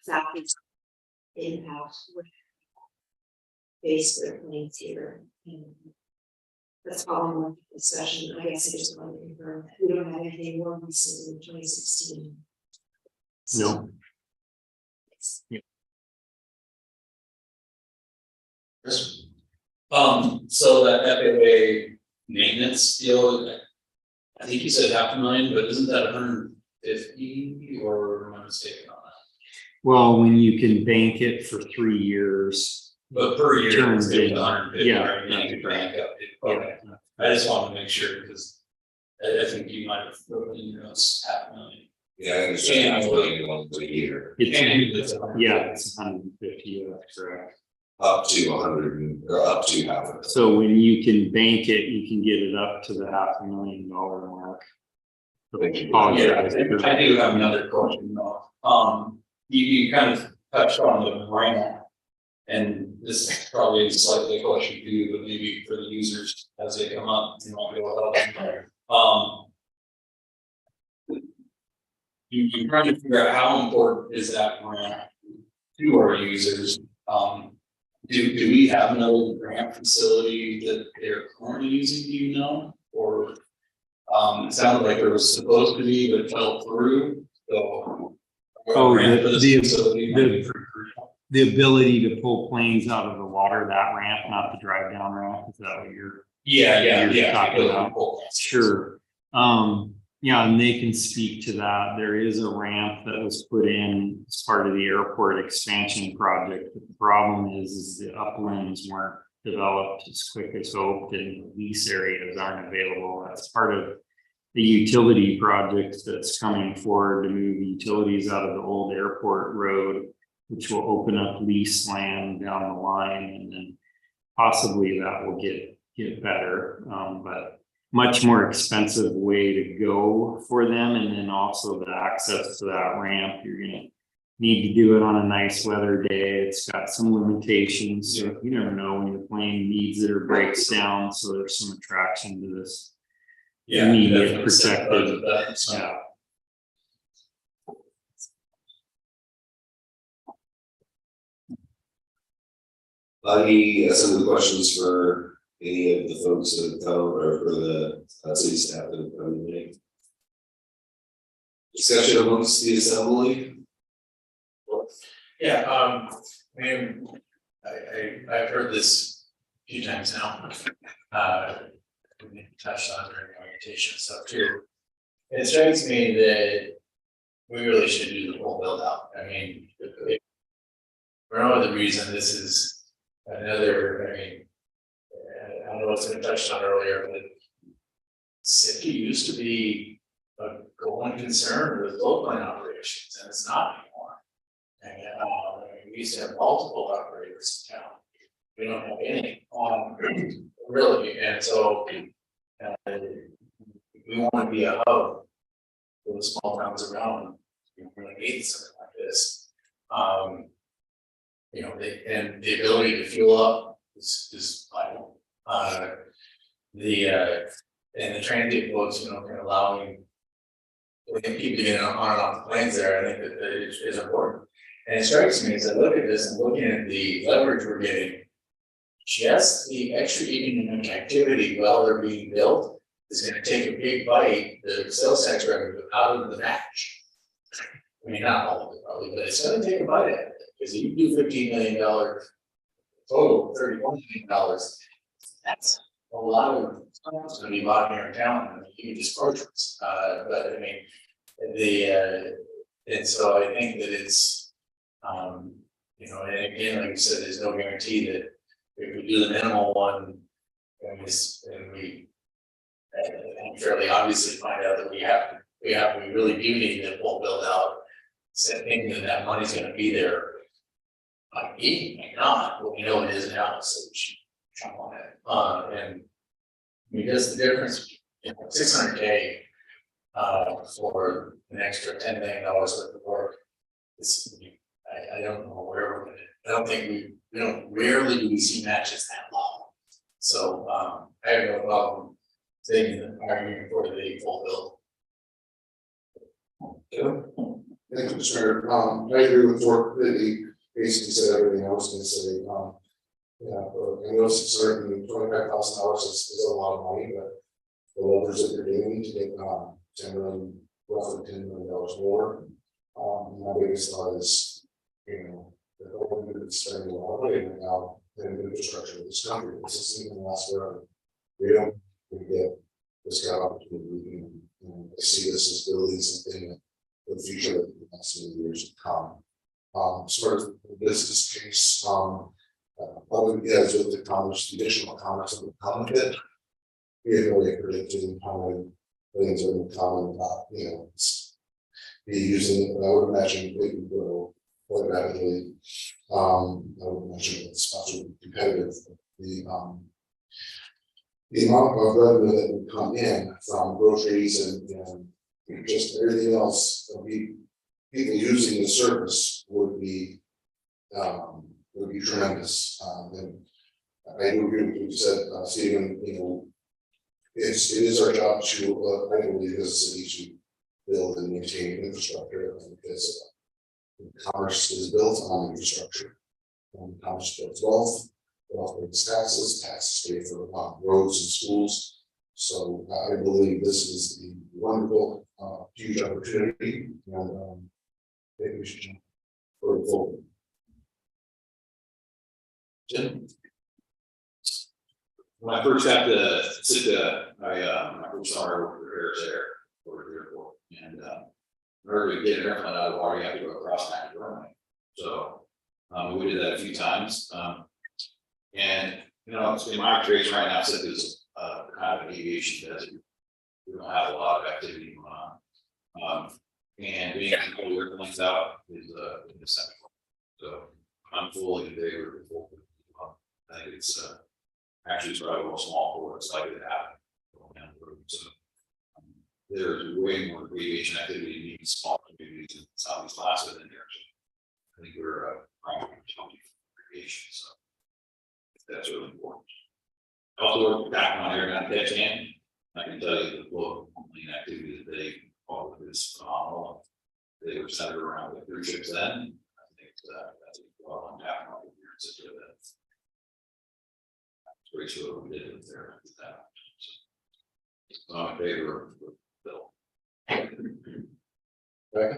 Falcons impact with base airplanes here. And that's probably more discussion. I guess I just wanted to confirm that we don't have anything more recent in 2016. No. Chris? So that FAA maintenance deal, I think you said $500,000, but isn't that 150 or am I mistaken on that? Well, when you can bank it for 3 years. But per year, Turns it's in, 150, yeah, right? And you can crank up. Okay, I just wanted to make sure because I think you might have wrote in your notes $500,000. Yeah, I understand. $500,000 a year. It's 150, that's correct. Up to 100 or up to half of it. So when you can bank it, you can get it up to the $500,000 mark. I do have another question though. You kind of touched on the ramp. And this is probably a slightly question for you, but maybe for the users as they come up, you know, it'll help them. You're trying to figure out how important is that ramp to our users. Do we have no ramp facility that they're currently using, do you know? Or it sounded like there was supposed to be, but it fell through. So the ability to pull planes out of the water, that ramp, not the drive down ramp, is that what you're yeah talking about? Sure. Yeah, and they can speak to that. There is a ramp that was put in as part of the airport expansion project. But the problem is the uplands weren't developed as quick as hoped, and lease areas aren't available. That's part of the utility project that's coming forward to move utilities out of the old airport road, which will open up lease land down the line, and then possibly that will get better. But much more expensive way to go for them, and then also the access to that ramp, you're gonna need to do it on a nice weather day. It's got some limitations, so you never know when your plane needs it or breaks down, so there's some attraction to this. Yeah. Immediate definitely set protected, budget that, so. yeah. Any some of the questions for any of the folks that have come or for the city staff that have come today? Discussion amongst the assembly? Yeah, I mean, I've heard this a few times now. We touched on during orientation and stuff too. It strikes me that we really should do the whole build out. I mean, for no other reason, this is another, I mean, I know it's been touched on earlier, but Sitka used to be a going concern with local line operations, and it's not anymore. And we used to have multiple operators in town. We don't have any, really, and so we want to be a hub for the small towns around. We really need something like this. You know, and the ability to fuel up is vital. And the transit boats, you know, can allowing people to get on and off the planes there, I think that is important. And it strikes me as I look at this and looking at the leverage we're getting, just the extra evening and activity while they're being built is gonna take a big bite, the sales tax revenue out of the match. I mean, not all of it probably, but it's gonna take a bite at it, because if you do $15 million total, $31 million, that's a lot of stuff's gonna be bought here in town, and you can just purchase. But I mean, and so I think that it's, you know, and again, like you said, there's no guarantee that if we do the minimal one, and we fairly obviously find out that we really do need to full build out, thinking that money's gonna be there. Like, may not, but we know it is now, so we should jump on it. And I mean, just the difference, you know, $600K for an extra $10 million worth of work. I don't know where we're gonna. I don't think we don't rarely do we see matches that long. So I have no problem taking the argument for the full build. Thank you, Mr. Mayor. I agree with Fort, that he basically said everything I was gonna say. I know certainly $25,000 is a lot of money, but the levers that you're doing to get roughly $10 million more. My biggest thought is, you know, the government is spending a lot of money right now in infrastructure of this country. This isn't gonna last forever. We don't get this kind of opportunity, and I see this as building something for the future of the next few years to come. As far as the business case, probably as with the comments, the additional comments that would come with it, we have no way of predicting how many things are going to come about, you know, be using it, but I would imagine it would grow quite rapidly. I would imagine that spots would be competitive. The amount of revenue that would come in from groceries and just everything else, people using the service would be tremendous. And I do agree with what you said, Stephen. You know, it is our job to, I believe, as a city, to build and maintain infrastructure, because commerce is built on infrastructure. And commerce builds wealth brings taxes pay for roads and schools. So I believe this is a wonderful, huge opportunity, and maybe we should jump forward. Jim? When I first got to Sitka, my first summer repairs there for the airport. And in order to get an airplane out of the water, you have to go across that runway. So we did that a few times. And you know, in my trades right now, Sitka is kind of an aviation desert. We don't have a lot of activity going on. And being able to pull airplanes out is essential. So I'm fully in favor of it. I think it's actually it's probably a little small for what's likely to happen going down the road. So there's way more aviation activity in small communities in Southeast Alaska than there. I think we're probably aviation, so that's really important. Also, back on air down catch hand, I can tell you the flow activity that they all of is phenomenal. They were centered around the cruise ships then. I think that's well on tap on here in Sitka. That's pretty sure what we did with there. So I'm in favor of the bill. Rebecca?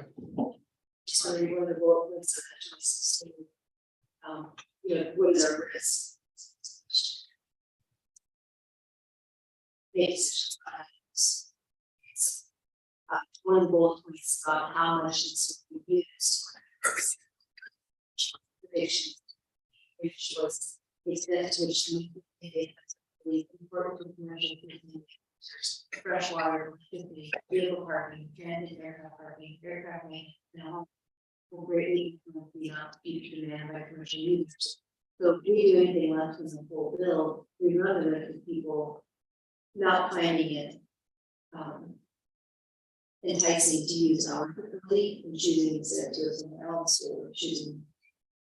Just wondering whether the board was actually, you know, what is our risk? Based one of the bullet points about how much is to be used. Which was the extent to which we important commercial freshwater, vehicle parking, transit aircraft parking, aircraft maintenance, will greatly influence the future demand by commercial users. So if we do anything less than the full bill, we run the risk of people not finding it enticing to use our facility and choosing instead to do somewhere else or choosing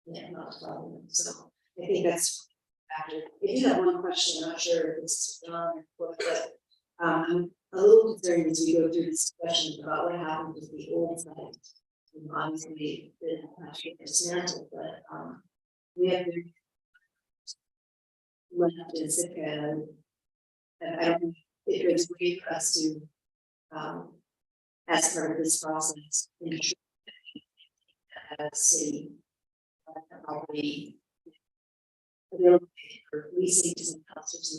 not to follow them. So I think that's after. I do have one question. I'm not sure if it's John or what, but I'm a little concerned as we go through this discussion about what happened with the old site. Obviously, the actually dismantled, but we have left in Sitka, and I don't know if there's a way for us to, as part of this process, ensure that as a city, probably available for leasing to some customers.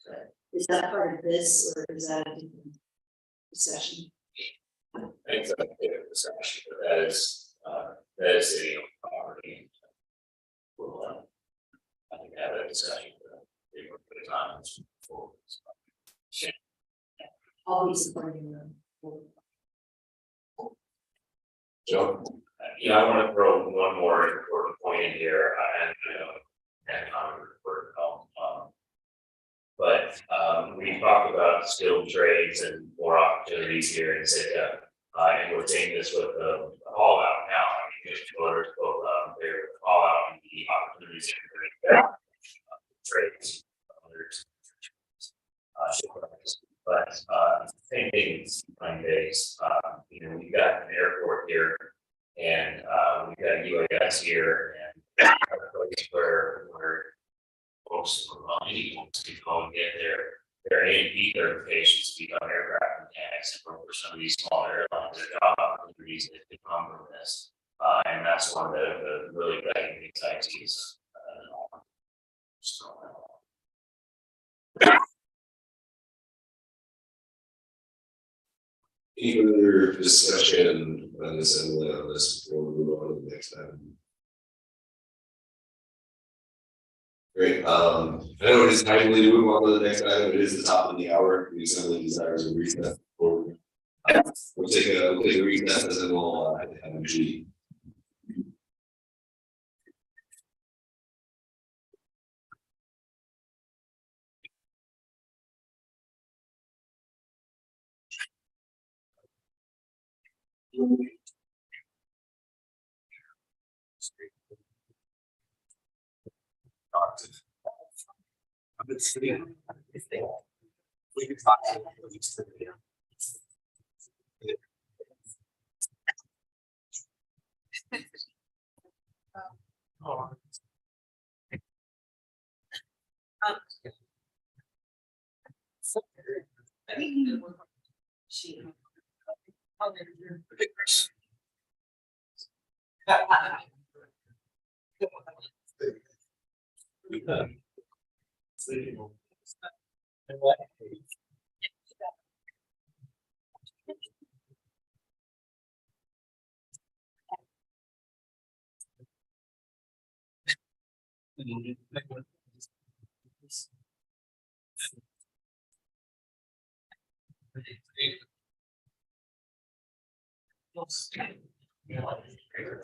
But is that part of this, or is that a different discussion? I think that's a big discussion, but that is city property. We'll I think have that discussion for the time forward. Always supporting them. Joe? Yeah, I want to throw one more important point in here, and I'm but we talked about skilled trades and more opportunities here in Sitka, and we're seeing this with the haul out now. I mean, there's both their haul out and the opportunities in trades, but same things on days. You know, we've got an airport here, and we've got UAS here, and a place where folks can go and get their A&P certifications to become aircraft mechanics and work for some of these small airlines. Their job opportunities that come from this, and that's one of the really exciting things I see. Any further discussion on this before we move on to the next item? Great. I know it is timely to move on to the next item. It is the top of the hour. The assembly desires a recess. We'll take a recess and then we'll have a G. We can talk to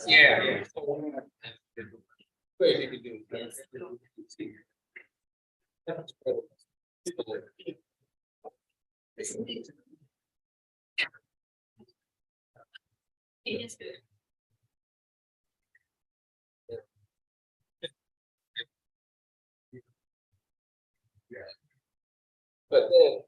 Yeah. It is good. But then.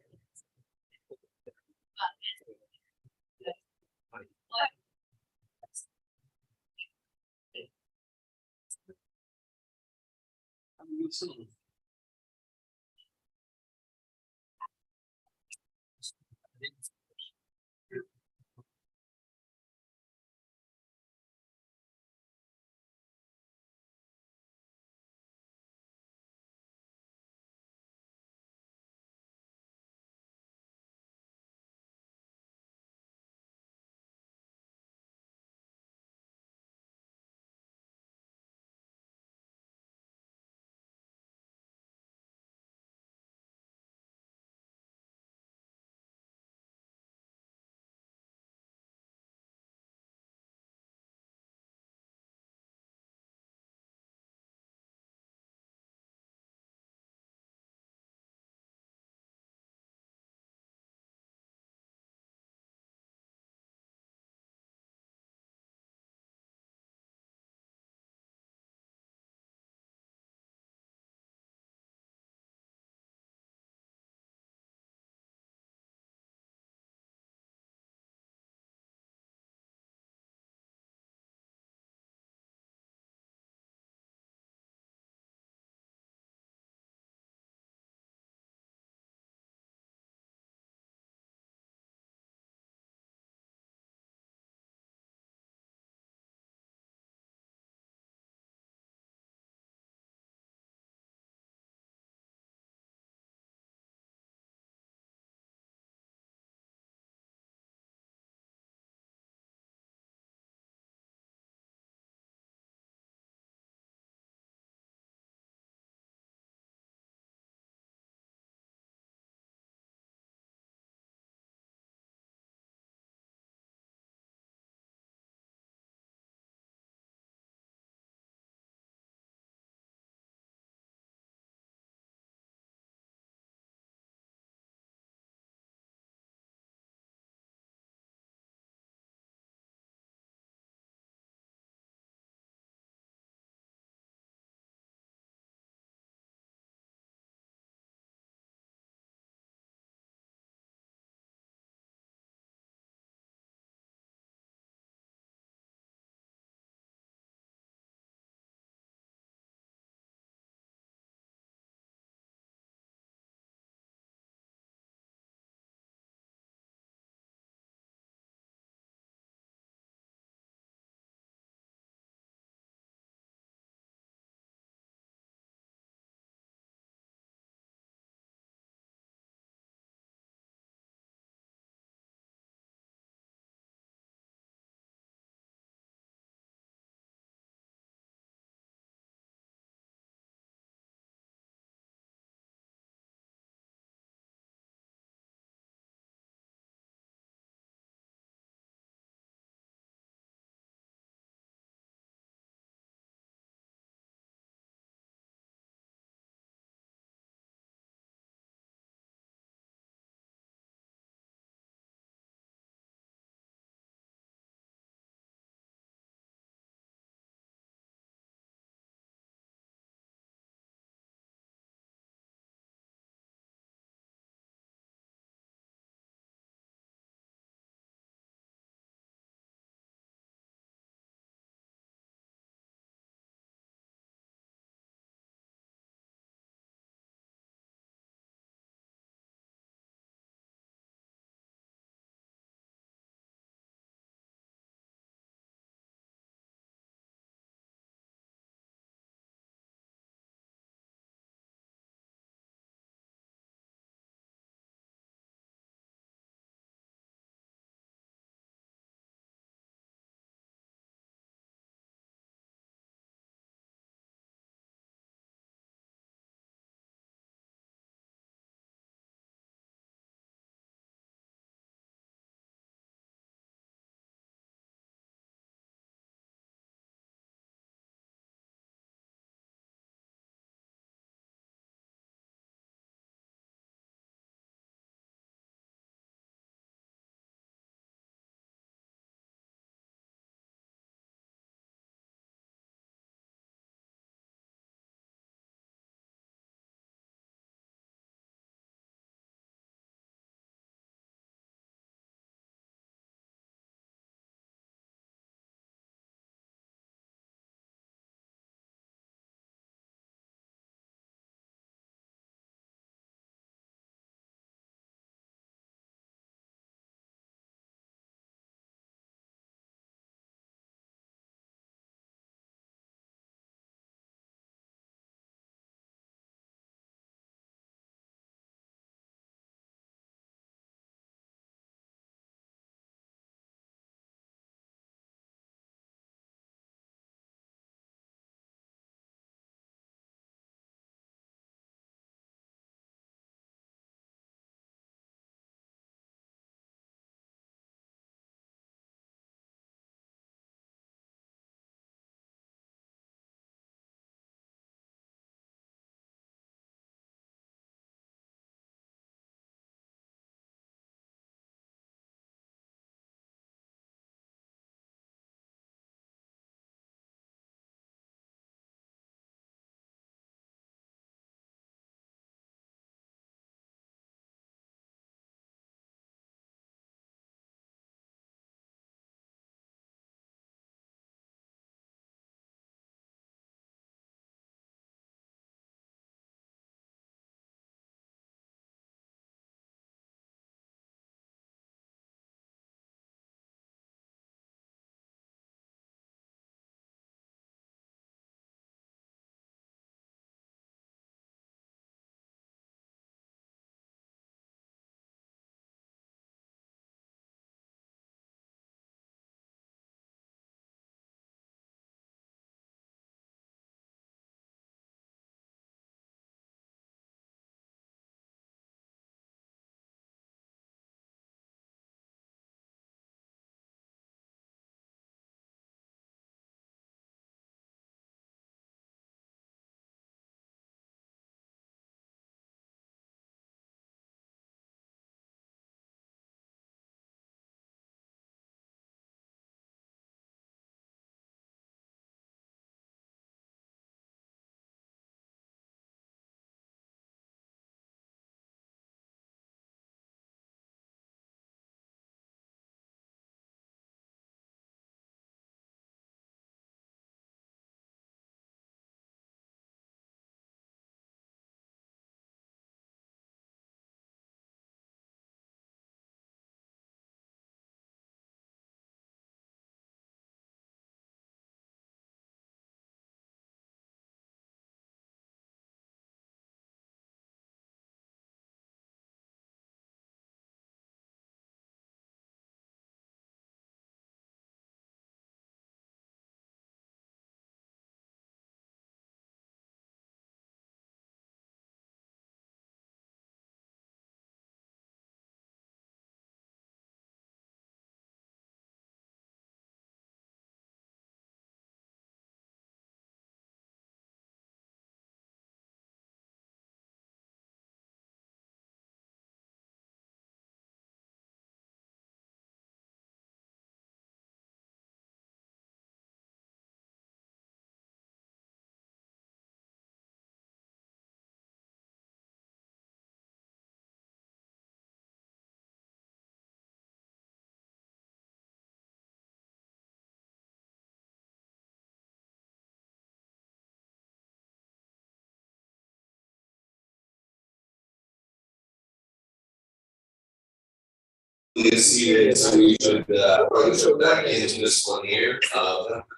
Is seated, so we should probably jump back into this one here.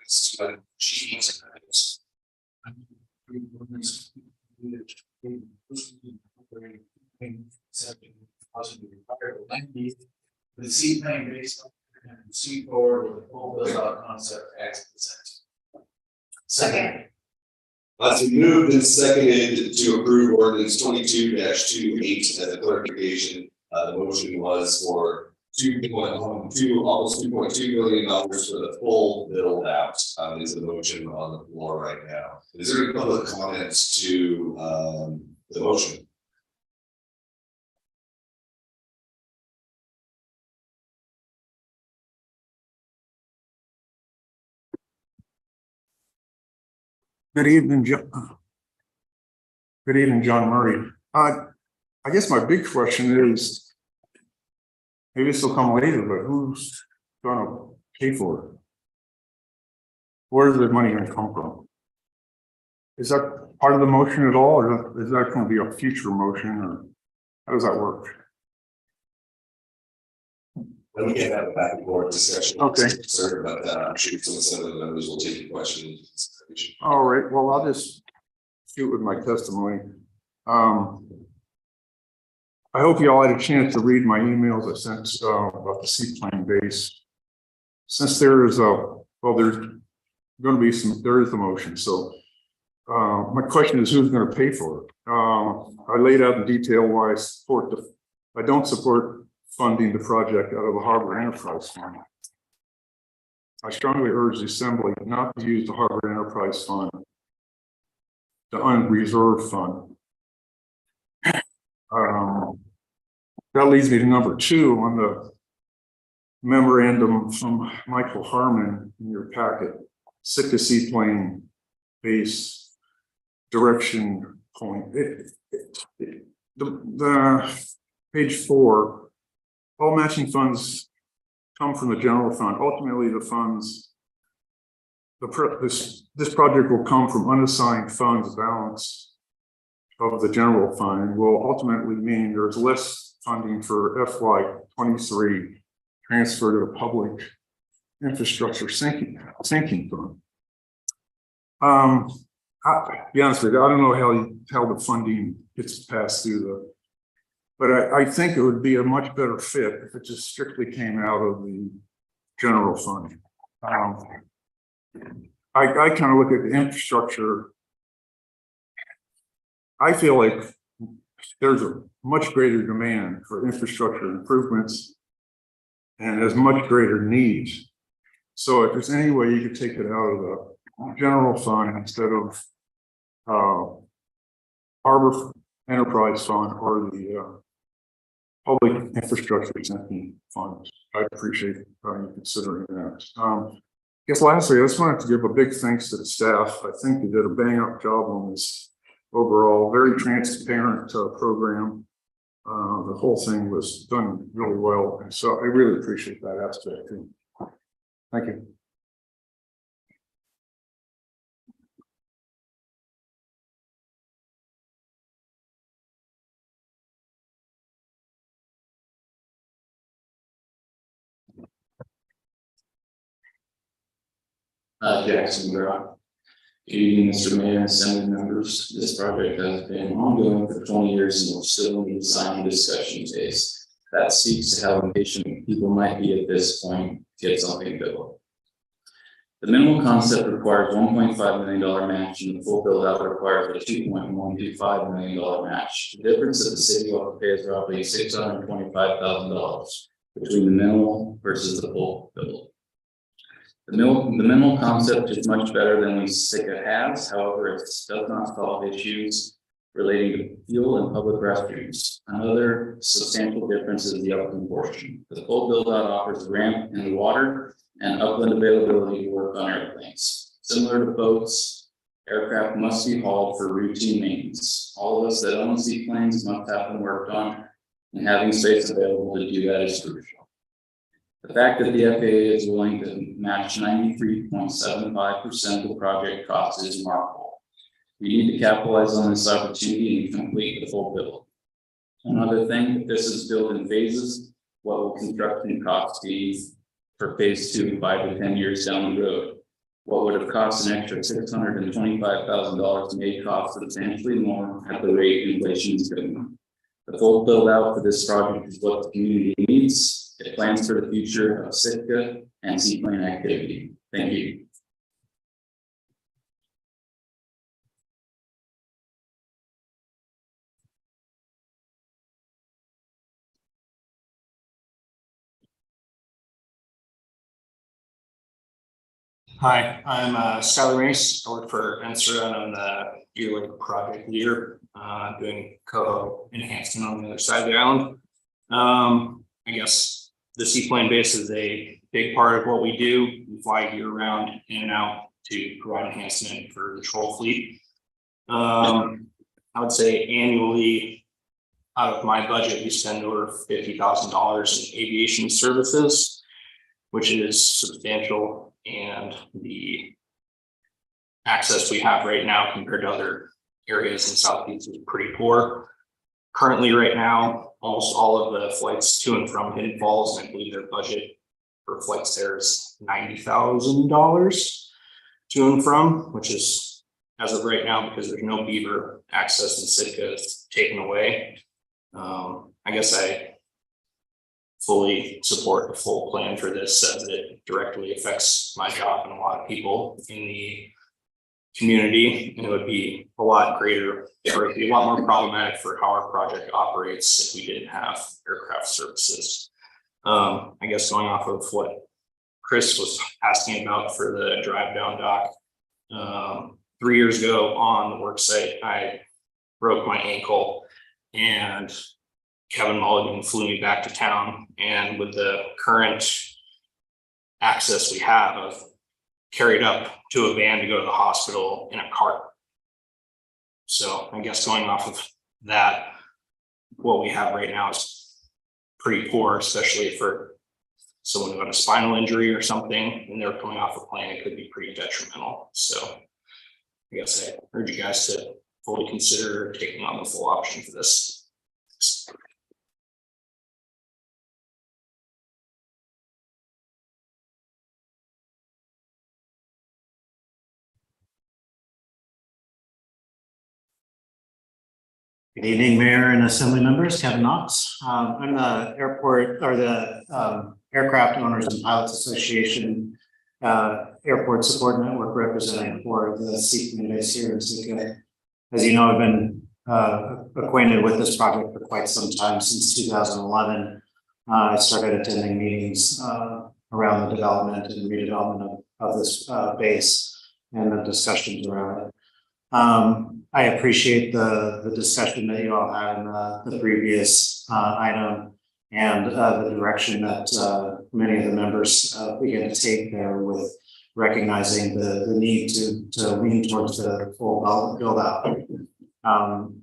It's G. The seaplane based on sea forward with a full build out concept as presented. Second. Been moved and seconded to approve ordinance 22-28 as a clarification. The motion was for almost $2.2 million for the full build out. Is the motion on the floor right now? Is there any public comments to the motion? Good evening, Good evening, John Murray. I guess my big question is, maybe this will come later, but who's gonna pay for it? Where's the money gonna come from? Is that part of the motion at all, or is that gonna be a future motion, or how does that work? And we can have a back and forth discussion. Okay. Sir, but I'm sure some of the members will take your questions. All right, well, I'll just shoot with my testimony. I hope you all had a chance to read my emails I sent about the seaplane base. Since there is there's going to be there is the motion. So my question is, who's going to pay for it? I laid out in detail why I don't support funding the project out of the Harbor Enterprise Fund. I strongly urge the Assembly not to use the Harbor Enterprise Fund, the unreserved fund. That leads me to number 2 on the memorandum from Michael Harmon in your packet, Sitka seaplane base direction point. The page 4, all matching funds come from the general fund. Ultimately, the funds, this project will come from unassigned funds balance of the general fund, will ultimately mean there's less funding for FY23 transfer to the public infrastructure sinking fund. I'll be honest with you, I don't know how the funding gets passed through but I think it would be a much better fit if it just strictly came out of the general fund. I kind of look at the infrastructure. I feel like there's a much greater demand for infrastructure improvements and there's much greater needs. So if there's any way you could take it out of the general fund instead of Harbor Enterprise Fund or the Public Infrastructure Sinking Fund, I appreciate you considering that. I guess lastly, I just wanted to give a big thanks to the staff. I think they did a bang up job on this overall, very transparent program. The whole thing was done really well, and so I really appreciate that aspect too. Thank you. Jackson Borough. Good evening, Mr. Mayor and Assembly members. This project has been ongoing for 20 years and we're still in the design discussion phase. That speaks to how impatient people might be at this point to get something built. The minimal concept requires $1.5 million match and the full build out requires a $2.125 million match. The difference that the city will pay is roughly $625,000 between the minimal versus the full build. The minimal concept is much better than we Sitka has. However, it does not solve issues relating to fuel and public restrooms. Another substantial difference is the upland portion. The full build out offers ramp in the water and upland availability to work on airplanes. Similar to boats, aircraft must be hauled for routine maintenance. All of us that own seaplanes must have them worked on, and having space available to do that is crucial. The fact that the FAA is willing to match 93.75% of the project cost is remarkable. We need to capitalize on this opportunity and complete the full build. Another thing, this is built in phases. What will construction costs be for phase 2 5 to 10 years down the road? What would have cost an extra $625,000 may cost substantially more at the rate inflation is going. The full build out for this project is what the community needs. It plans for the future of Sitka and seaplane activity. Thank you. Hi, I'm Skylar Race. I work for Ensra and I'm the yearly project leader, doing coho enhancement on the other side of the island. I guess the seaplane base is a big part of what we do. We fly year round in and out to provide enhancement for the troll fleet. I would say annually, out of my budget, we spend over $50,000 in aviation services, which is substantial. And the access we have right now compared to other areas in Southeast is pretty poor. Currently, right now, almost all of the flights to and from Hidden Falls, and I believe their budget for flights there is $90,000 to and from, which is, as of right now, because there's no beaver access in Sitka, is taken away. I guess I fully support the full plan for this, as it directly affects my job and a lot of people in the community, and it would be a lot greater, or it'd be a lot more problematic for how our project operates if we didn't have aircraft services. I guess going off of what Chris was asking about for the drive down dock, 3 years ago on the work site, I broke my ankle and Kevin Mulligan flew me back to town, and with the current access we have, I've carried up to a van to go to the hospital in a cart. So I guess going off of that, what we have right now is pretty poor, especially for someone who had a spinal injury or something, and they're coming off a plane, it could be pretty detrimental. So I guess I urge you guys to fully consider taking on the full option for this. Good evening, Mayor and Assembly members. Kevin Knox. I'm the airport or the Aircraft Owners and Pilots Association Airport Support Network representative for the seaplane base here in Sitka. As you know, I've been acquainted with this project for quite some time, since 2011. I started attending meetings around the development and redevelopment of this base and the discussions around it. I appreciate the discussion that you all had in the previous item, and the direction that many of the members began to take there, with recognizing the need to lean towards the full build out.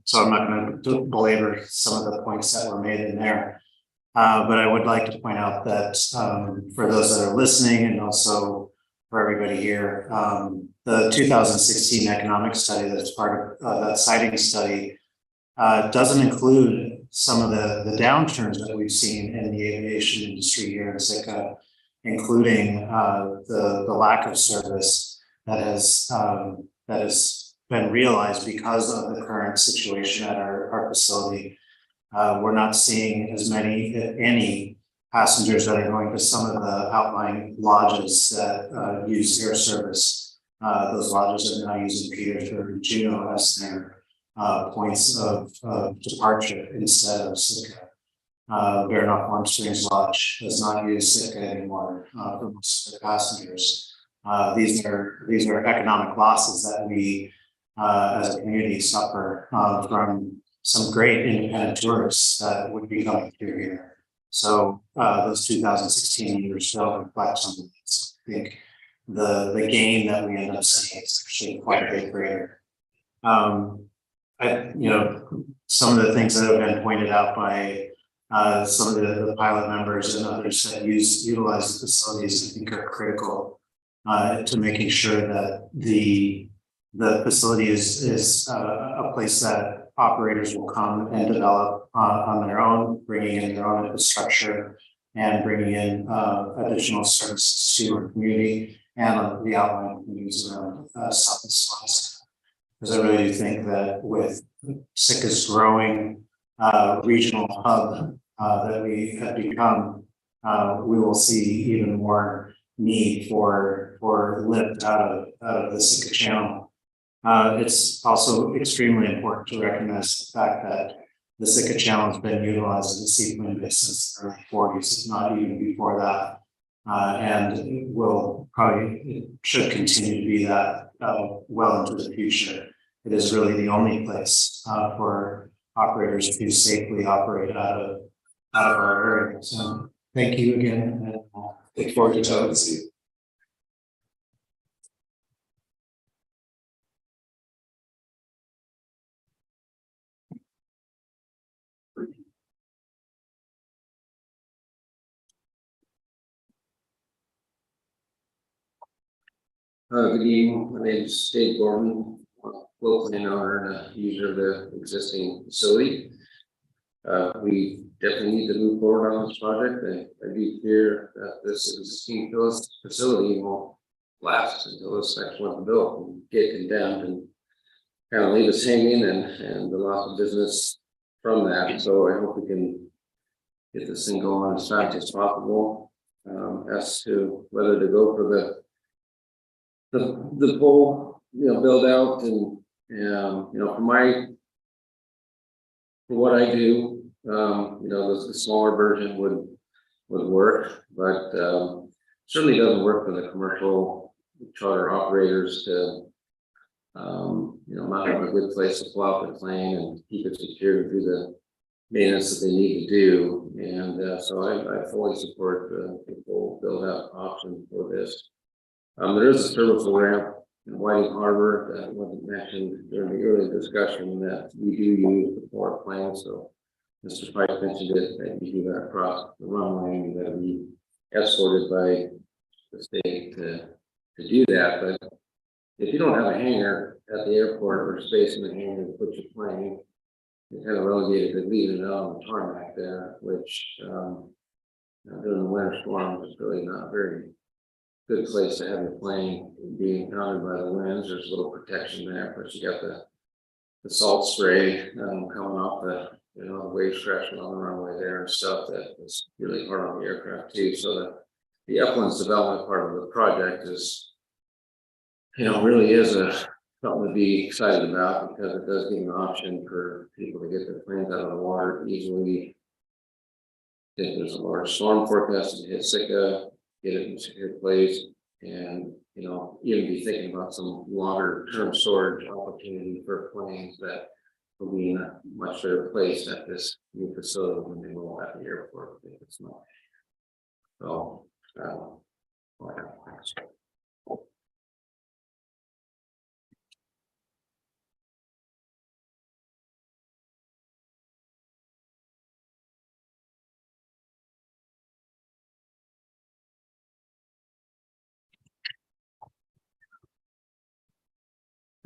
So I'm not going to belabor some of the points that were made in there, but I would like to point out that for those that are listening, and also for everybody here, the 2016 economic study that's part of that siting study doesn't include some of the downturns that we've seen in the aviation industry here in Sitka, including the lack of service that has been realized because of the current situation at our facility. We're not seeing as many, if any, passengers that are going to some of the outlying lodges that use air service. Those lodges are now using Petersburg and Juneau as their points of departure instead of Sitka. Bear Knock Warm Springs Lodge does not use Sitka anymore for most of the passengers. These are economic losses that we as a community suffer from some great independent tourists that would be coming through here. So those 2016 years still reflect some of this. I think the gain that we end up seeing is actually quite a bit greater. Some of the things that have been pointed out by some of the pilot members and others that utilize the facilities, I think, are critical to making sure that the facility is a place that operators will come and develop on their own, bringing in their own infrastructure and bringing in additional services to our community and the outlying communities around Southeast Alaska. Because I really do think that with Sitka's growing regional hub that we have become, we will see even more need for lift out of the Sitka Channel. It's also extremely important to recognize the fact that the Sitka Channel has been utilized as a seaplane base since the early 40s, if not even before that. And it will probably, should continue to be that well into the future. It is really the only place for operators to safely operate out of our area. So thank you again. And Look forward to see you. Good evening, my name is Dave Gordon, local owner and a user of the existing facility. We definitely need to move forward on this project. I do fear that this existing facility will last until this next one built and get condemned and kind of leave us hanging and the loss of business from that. So I hope we can get this thing going as fast as possible. As to whether to go for the pole, build out and for what I do, the smaller version would work, but certainly doesn't work for the commercial charter operators to not have a good place to pull out the plane and keep it secure and do the maintenance that they need to do. And so I fully support the full build out option for this. There is a serviceable ramp in Whiting Harbor that wasn't mentioned during the earlier discussion that we do use before plane. So Mr. Pike mentioned it, that you do that across the runway and that we escorted by the state to do that. But if you don't have a hangar at the airport or space in the hangar to put your plane, you're kind of relegated to leaving it on the tarmac there, which during the winter storm is really not very good place to have your plane being encountered by the winds. There's a little protection there, but you got the salt spray coming off the waves crashing on the runway there and stuff that is really hard on the aircraft too. So the uplands development part of the project is, really is something to be excited about because it does give an option for people to get their planes out of the water easily. If there's a large storm forecast to hit Sitka, get it in a secure place, and even be thinking about some longer term storage opportunity for planes that will be in a much better place at this new facility than they will at the airport if it's not. So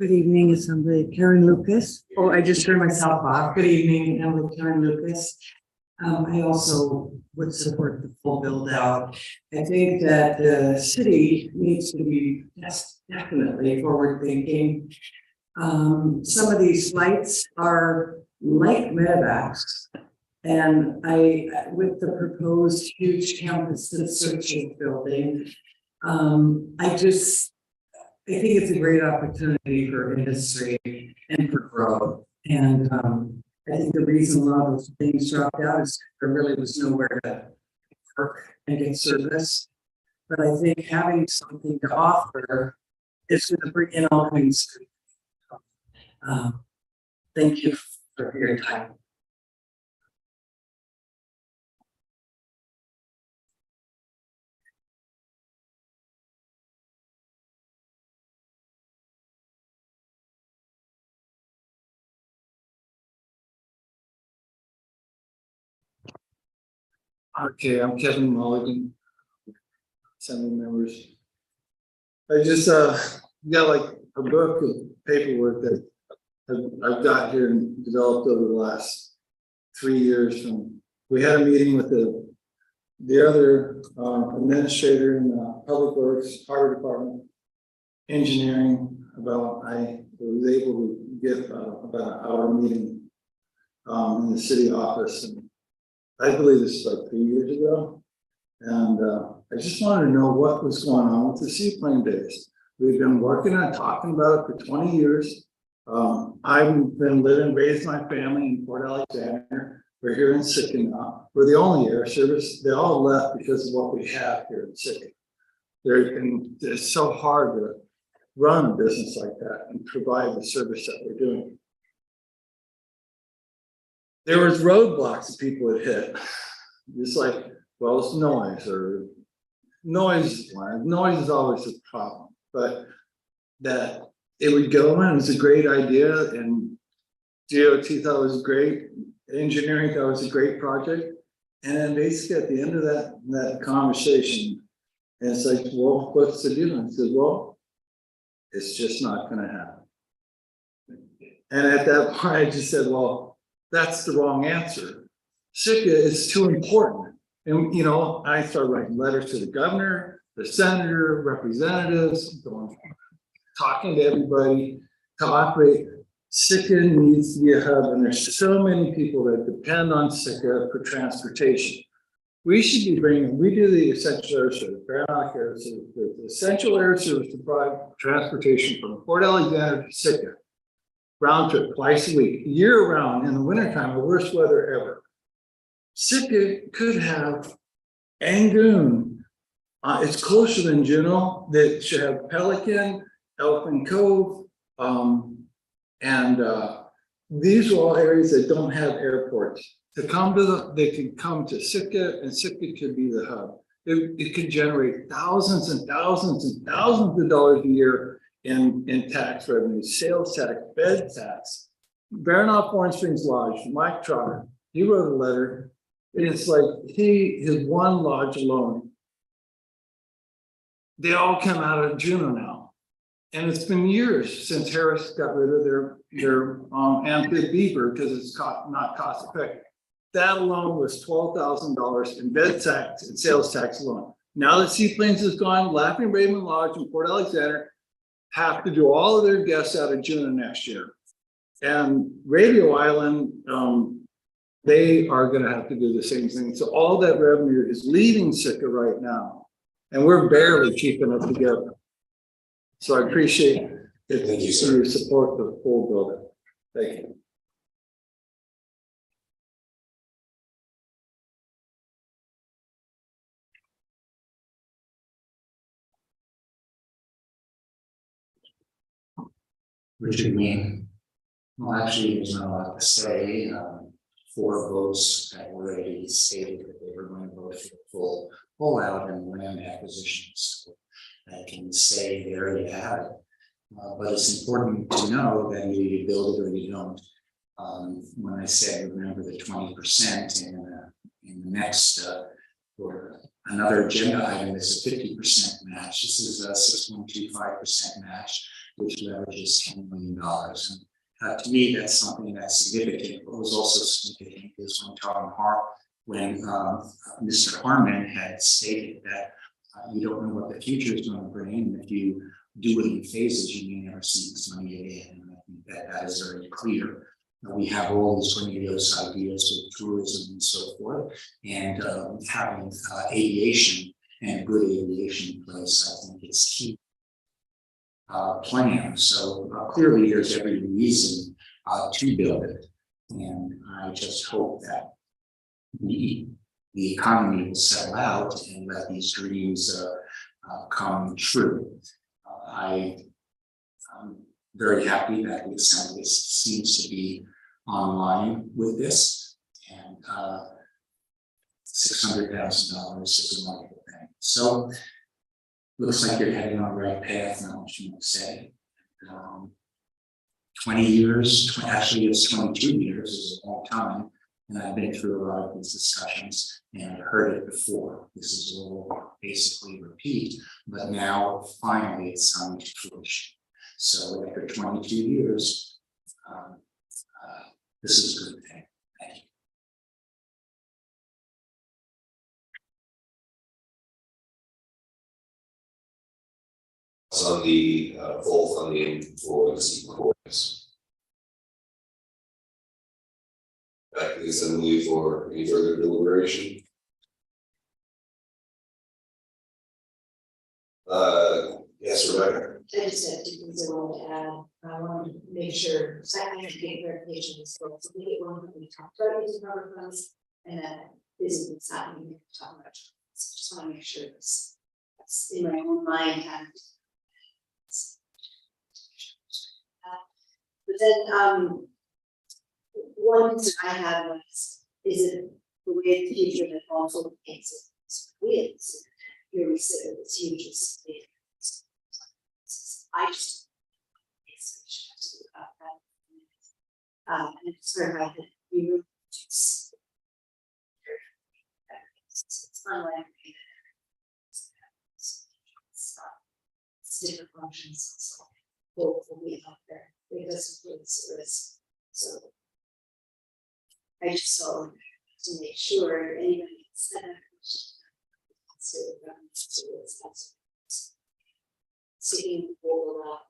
Good evening, Assembly Karen Lucas. Oh, I just turned myself off. Good evening, I'm Karen Lucas. I also would support the full build out. I think that the city needs to be definitely forward thinking. Some of these sites are like medevacs. And with the proposed huge campus that Search is building, I think it's a great opportunity for industry and for growth. And I think the reason a lot of those things dropped out is there really was nowhere to work and get service. But I think having something to offer is going to bring in all kinds of thank you for your time. Okay, I'm Kevin Mulligan, Assembly members. I just got like a book of paperwork that I've got here and developed over the last 3 years. From we had a meeting with the other administrator in the Public Works, Harbor Department, Engineering, about I was able to get about an hour meeting in the city office, and I believe this is like 3 years ago. And I just wanted to know what was going on with the seaplane base. We've been working on talking about it for 20 years. I've been living, raised my family in Port Alexander. We're here in Sitka now. We're the only air service. They all left because of what we have here in Sitka. It's so hard to run a business like that and provide the service that we're doing. There was roadblocks that people would hit. Just like, well, it's noise or noise. Noise is always a problem, but that it would go in, it was a great idea, and DOT thought it was great, engineering thought it was a great project. And then basically at the end of that conversation, and it's like, well, what's the deal? And I said, well, it's just not gonna happen. And at that point, I just said, well, that's the wrong answer. Sitka is too important. And, you know, I started writing letters to the governor, the senator, representatives, talking to everybody to operate. Sitka needs to be a hub, and there's so many people that depend on Sitka for transportation. We should be bringing, we do the essential air service, Borough Air Service, the essential air service to provide transportation from Port Alexander to Sitka. Round trip, twice a week, year round, in the wintertime, the worst weather ever. Sitka could have Angoon. It's closer than Juneau. That should have Pelican, Elephant Cove, and these are all areas that don't have airports. To come to they can come to Sitka, and Sitka could be the hub. It could generate thousands and thousands and thousands of dollars a year in tax revenue, sales tax, bed tax. Baranoff Orange Springs Lodge, Mike Trotter, he wrote a letter. It's like his one lodge alone. They all come out of Juneau now. And it's been years since Harris got rid of their amphib beaver because it's not cost effective. That alone was $12,000 in bed tax and sales tax alone. Now that Seaplanes is gone, Laughing Raven Lodge and Port Alexander have to do all of their guests out of Juneau next year. And Radio Island, they are going to have to do the same thing. So all that revenue is leaving Sitka right now, and we're barely keeping it together. So I appreciate it. Thank you, sir. Your support for the full building. Thank you. Richard Mean. Well, actually, there's not a lot to say. 4 votes have already stated that they were going to vote for the full pullout and land acquisitions. So I can say there you have it. But it's important to know that either you build it or you don't. When I said remember the 20% in the next or another agenda item is a 50% match. This is a 6.25% match, which leverages $10 million. And to me, that's something that's significant. What was also significant is when Mr. Harmon had stated that you don't know what the future is going to bring, and if you do it in phases, you may never see this money again. And I think that is very clear. We have all these grandiose ideas with tourism and so forth, and having aviation and good aviation in place, I think it's key. Plan. So clearly there's every reason to build it. And I just hope that the economy will settle out and let these dreams come true. I'm very happy that the Assembly seems to be online with this, and $600,000 is a wonderful thing. So looks like you're heading on the right path, not much more to say. 20 years, actually it's 22 years, is a long time. And I've been through a lot of these discussions and I've heard it before. This is all basically repeat, but now finally it's coming to fruition. So after 22 years, this is a good thing. Thank you. On the full funding for the Sitka course. Back to the assembly for any further deliberation. Yes, Rebecca. I just had two things I wanted to add. I wanted to make sure, second, to get clarification, so we get one that we talked about using rubber funds, and then this is what's happening, we're talking about. So just want to make sure that's in my own mind. But then, one concern I had was, is it the way the future that also makes it wins? Here we sit with this huge estate. I just. And it's sort of like we really just. It's unlikely. It's different functions, so both will be out there. It doesn't really service, so. I just saw to make sure anybody said. Seeing all of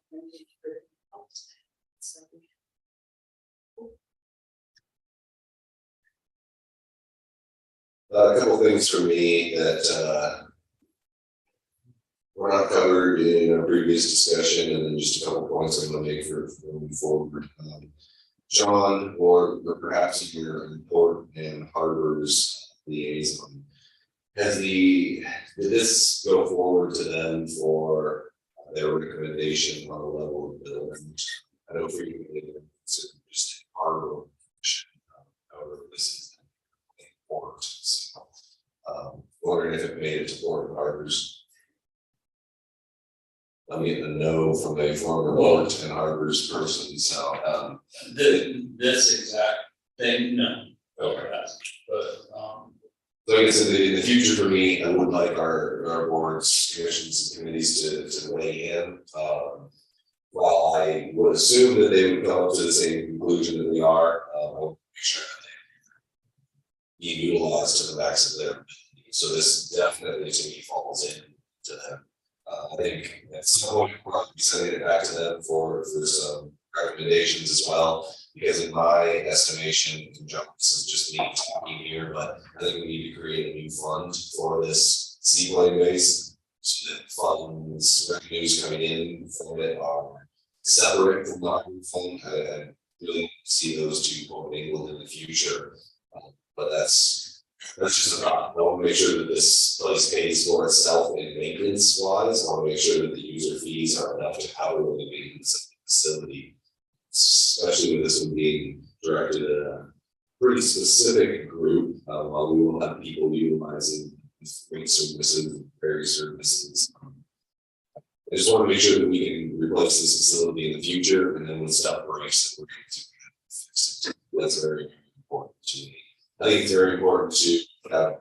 A couple things for me that were not covered in a previous discussion, and then just a couple points I'm going to make for moving forward. John, or perhaps in your report and Harbor's liaison, did this go forward to them for their recommendation on the level of buildings? I don't frequently consider just Harbor, however, this is important. So, wondering if it made it to Board of Harbors. I'm getting a no from a former Board and Harbors person, so This exact thing, no. okay. But So I guess in the future for me, I would like our boards, commissions, and committees to weigh in. While I would assume that they would come to the same conclusion that we are, I will make sure that they be utilized to the max of their ability. So this definitely to me falls in to them. I think at some point we'll probably be sending it back to them for some recommendations as well. Because in my estimation, and John, this is just me talking here, but I think we need to create a new fund for this seaplane base. So that funds, revenues coming in from it are separate from the Harbor fund. I really see those two commingled in the future. But that's just a thought. I want to make sure that this place pays for itself in maintenance wise. I want to make sure that the user fees are enough to cover the maintenance of the facility. Especially with this one being directed at a pretty specific group, while we will have people utilizing great services, various services. I just want to make sure that we can replace this facility in the future, and then when stuff breaks, that we're going to fix it. That's very important to me. I think it's very important to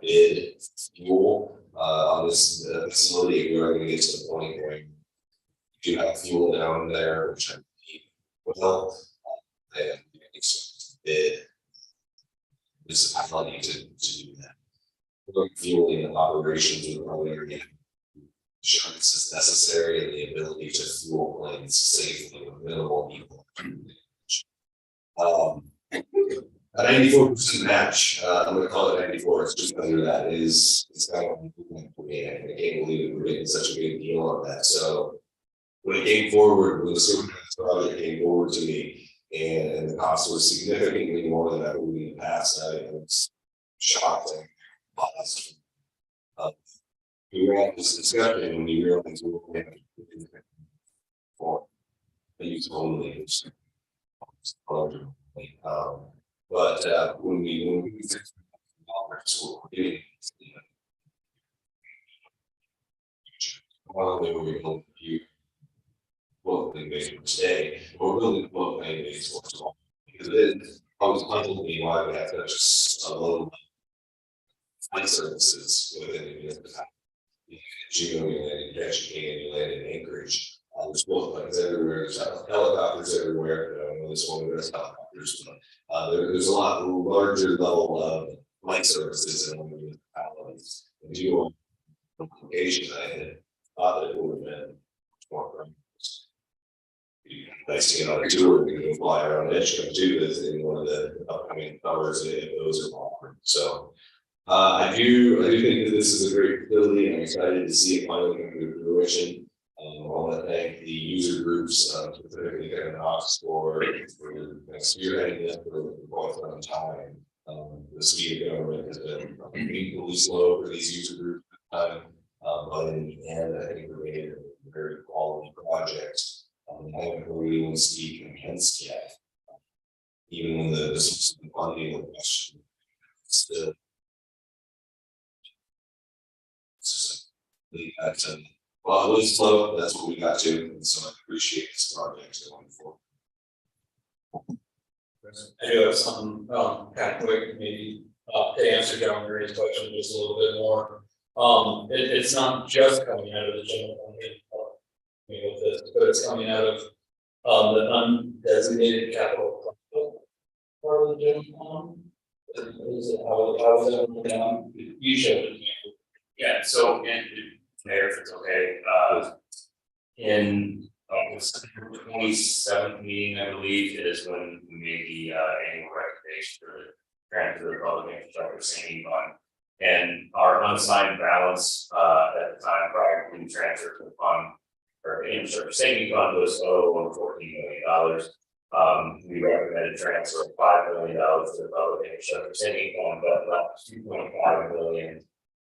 bid fuel on this facility. We are going to get to the point where you do have fuel down there, which I well, and bid municipality to do that. Fueling operations with probably insurance is necessary, and the ability to fuel planes safely with minimal people. A 94% match. I'm going to call it 94. It's just under that it's kind of for me. I can't believe we're getting such a big deal on that. So when it came forward, when the superintendent's project came forward to me, and the cost was significantly more than I believe in the past, I was shocked and paused. We were at this discussion when we realized we were going to have to for the use only. But when we getting while they were able to both thing based on today, but we're building both thing based on because it is always puzzled me why we have such a low flight services within the municipality. Geo, you landed in Ketchikan, you landed in Anchorage. There's both planes everywhere, there's helicopters everywhere, this one, there's helicopters. There's a lot larger level of flight services and municipalities. And you on location, I had thought that it would have been more. Nice to get on a tour, we can fly around Edgecombe too, as in one of the upcoming towers, if those are offered. So I do think that this is a great facility, and I'm excited to see it finally come to fruition. I want to thank the user groups, specifically Kevin Knox for spearheading this for quite some time. The speed of government has been meaningfully slow for these user groups, but in the end, I think we made a very quality project. I haven't heard anyone speak against yet. Even when the funding of the question still. Well, it was slow, that's what we got to, and so I appreciate this project going forward. I do have some, kind of quick, maybe, to answer John Mary's question just a little bit more. It's not just coming out of the general fund, with this, but it's coming out of, the undesignated capital part of the general fund. Is it, how is that down? You showed it to me. Yeah, so, and Mayor, if it's okay, in August 27th meeting, I believe, is when we made the annual recommendation for the grant to the Public Infrastructure Saving Fund. And our unassigned balance at the time prior to the transfer to the fund, or infrastructure saving fund, was over $14 million. We recommended transfer of $5 million to the Public Infrastructure Saving Fund, but left $2.5 million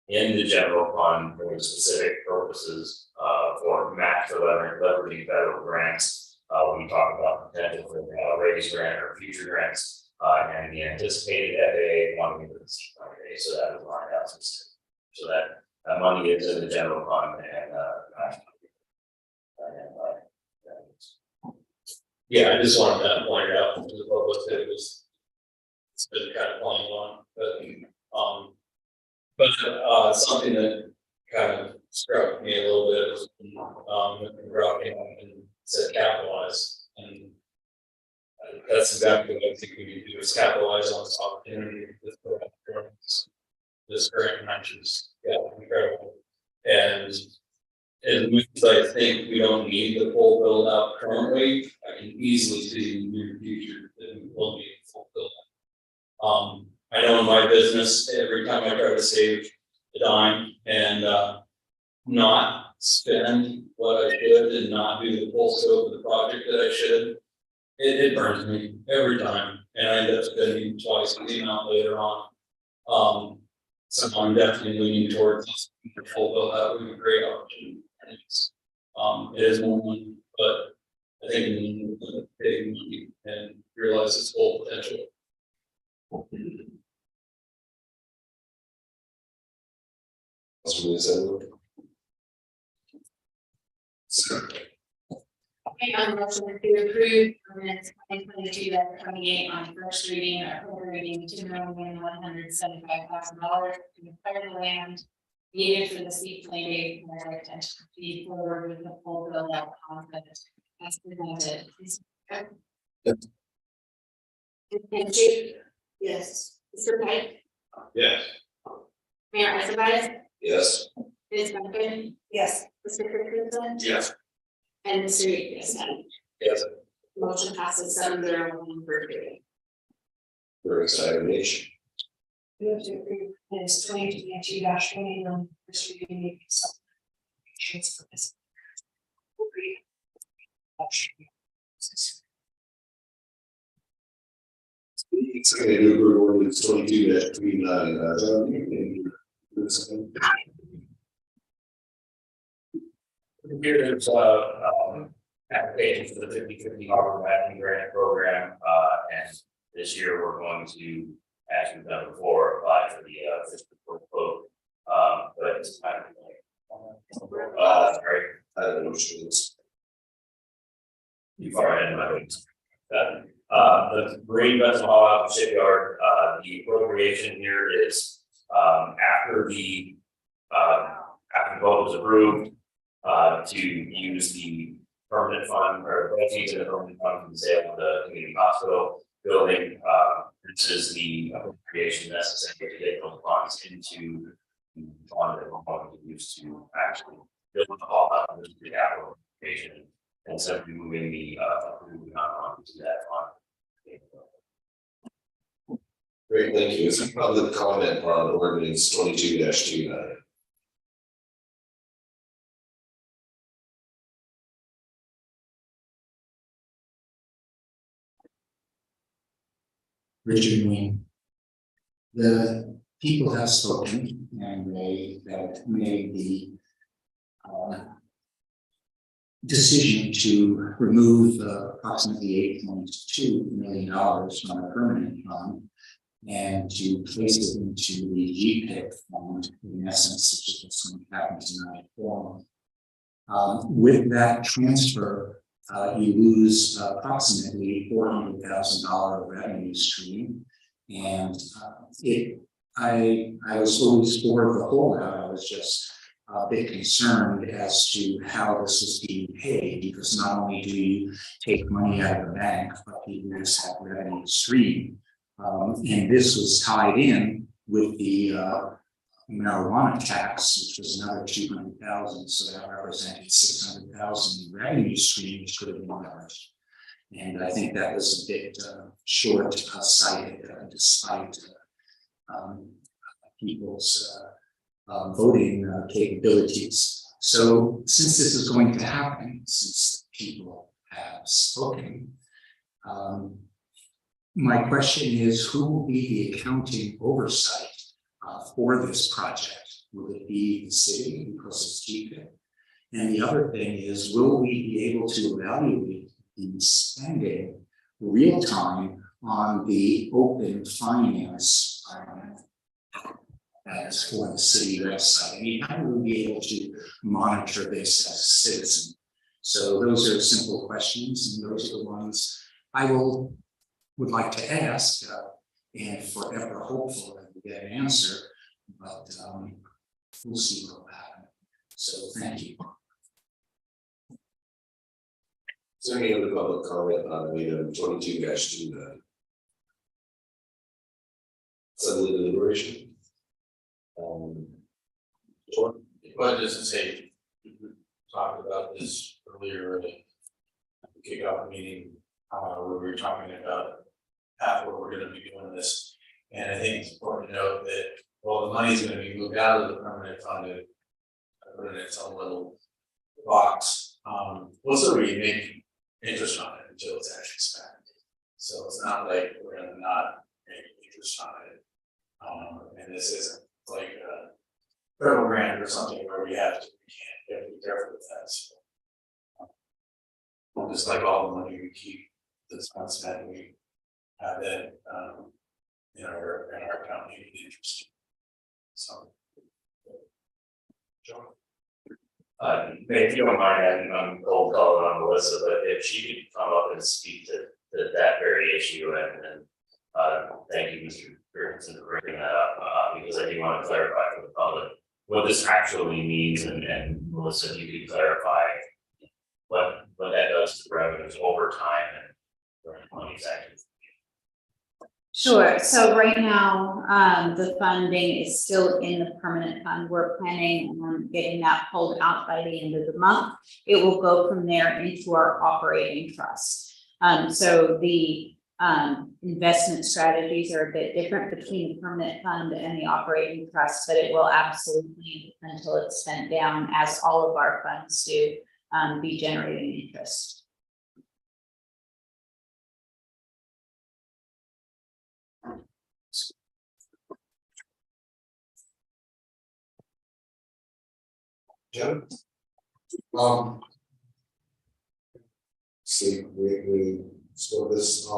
in the general fund for specific purposes for match or leveraging federal grants. We talk about potential for raise grant or future grants, and the anticipated FAA funding for the CFA, so that was lined out specific. So that money is in the general fund and yeah, I just wanted that pointed out to the public that it's been kind of playing on, but something that kind of struck me a little bit was when Rob came up and said capitalize, and that's exactly what I think we need to do, is capitalize on this opportunity. This grant matches, yeah, incredible, and as much as I think we don't need the full build out currently, I can easily see in the near future that we will need a full build out. I know in my business, every time I try to save a dime and not spend what I should and not do the full scope of the project that I should, it burns me every time, and I end up spending twice the amount later on. So I'm definitely leaning towards this full build out would be a great opportunity. It is more money, but I think we need to take money and realize its full potential. That's what they said. Okay, on motion to approve ordinance 2022-28 on first reading, appropriating $2,175,000 to declare the land needed for the steep clay project and to proceed forward with the full build out concept as presented. Thank you. Yes. Mr. Pike, Yes. Mayor Isabel, Yes. Ms. Duncan, Yes. Mr. Christensen, Yes. and Mr. Reed, yes. Yes. Motion passes 7-0 for reading. Very excited nation. Move to approve minutes 2022-29 first reading. For this. Second to approve ordinance 22-39, John, you can do this again. Here's application for the 50/50 Harbor Mapping Grant Program, and this year we're going to, as we've done before, apply for the fiscal quote. But it's kind of like, sorry, I don't know which it is. you far ahead of my notes. The marine vessel haul out the shipyard, the appropriation here is after the vote was approved to use the permanent fund or proceeds in a permanent fund from the sale of the community hospital building. This is the appropriation necessary to get those funds into the fund that we're going to use to actually build the hall up with the capital appropriation and simply moving the on to that fund. Great, thank you. Is there public comment on ordinance 22-29? Richard Wayne. The people have spoken and they have made the decision to remove approximately $8.2 million from the permanent fund and to place it into the GPIC fund, in essence, which is what's going to happen tonight. With that transfer, you lose approximately $400,000 revenue stream, and I was always for the holdout. I was just a bit concerned as to how this was being paid, because not only do you take money out of the bank, but you lose that revenue stream. And this was tied in with the marijuana tax, which was another 200,000, so that represented 600,000 revenue stream, which could have been leveraged. And I think that was a bit short-sighted, despite people's voting capabilities. So, since this is going to happen, since people have spoken, my question is, who will be the accounting oversight for this project? Will it be the city because it's GPIC? And the other thing is, will we be able to evaluate the spending real time on the open finance as for the city website? I mean, how will we be able to monitor this as a citizen? So those are simple questions, and those are the ones I would like to ask, and forever hopeful that we get an answer, but we'll see what will happen. So thank you. Is there any other public comment on item 22-29? Assembly deliberation. Sure. But just to say, we talked about this earlier, at the kickoff meeting, where we were talking about half what we're gonna be doing this. And I think it's important to note that, well, the money is gonna be moved out of the permanent fund and put in its own little box. We'll still be making interest on it until it's actually spent. So it's not like we're gonna not make interest on it. And this isn't like a federal grant or something where we have to be careful with that. So, just like all the money we keep that's not spent, we have that in our account interest. So, John. If you don't mind, I'm cold calling on Melissa, but if she could come up and speak to that very issue, and thank you, Mr. Ferguson, for bringing that up, because I do want to clarify for the public what this actually means, and Melissa, if you could clarify what that does to revenues over time and where the money's actually. Sure. So right now, the funding is still in the permanent fund. We're planning on getting that pulled out by the end of the month. It will go from there into our operating trust. So the investment strategies are a bit different between the permanent fund and the operating trust, but it will absolutely, until it's spent down, as all of our funds do, be generating interest. Jim? See, we spoke this, and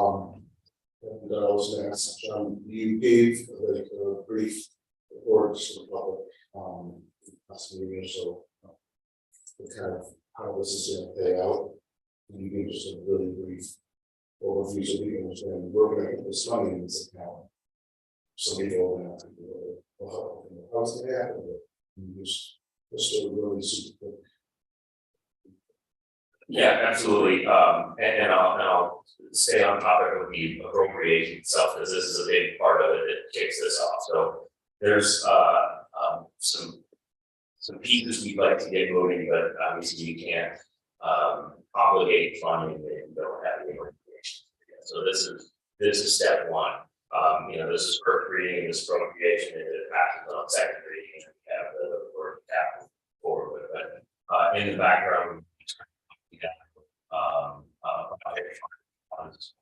I was gonna ask, John, you gave like a brief report to the public, last meeting or so, kind of how this is gonna play out. And you gave just a really brief overview so we can understand we're gonna put this money in this account. So we don't have to do it. Well, how's it happen? Just a really super quick. Yeah, absolutely. And I'll stay on topic with the appropriation itself, because this is a big part of it that kicks this off. So there's some pieces we'd like to get moving, but obviously you can't obligate funding that you don't have the appropriation. So this is step one. This is first reading, this appropriation, and it passes on second reading, and we have the word capital forward with it. In the background, we have project funds.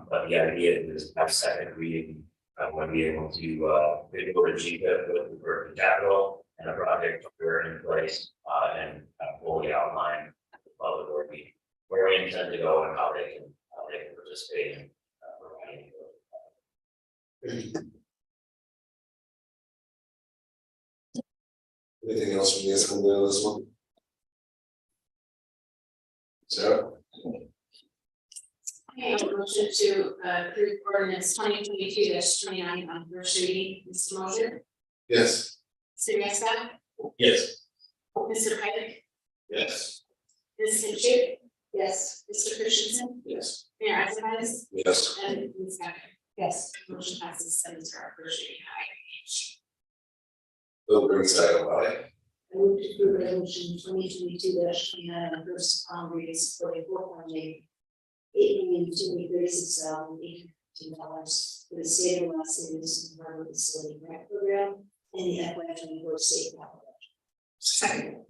But the idea is by second reading, I want to be able to go to GPIP with the working capital and a project we're in place and fully outline the public where we intend to go and how they can participate in providing. Anything else from the assembly on this one? Sarah? Okay, I'll motion to approve ordinance 2022-29 on first reading. Mr. Moser? Yes. Mr. Miska? Yes. Mr. Pike? Yes. Ms. Finchuk? Yes. Mr. Christensen? Yes. Mayor Eklund? Yes. And Ms. Becker? Yes. Motion passes 7-0 first reading. Bill brings item I. I move to approve resolution 2022-29 on first and final reading supporting $8,236,815 for the state of Alaska Municipal Harbor Facility Grant Program and the FY24 state capital. Second.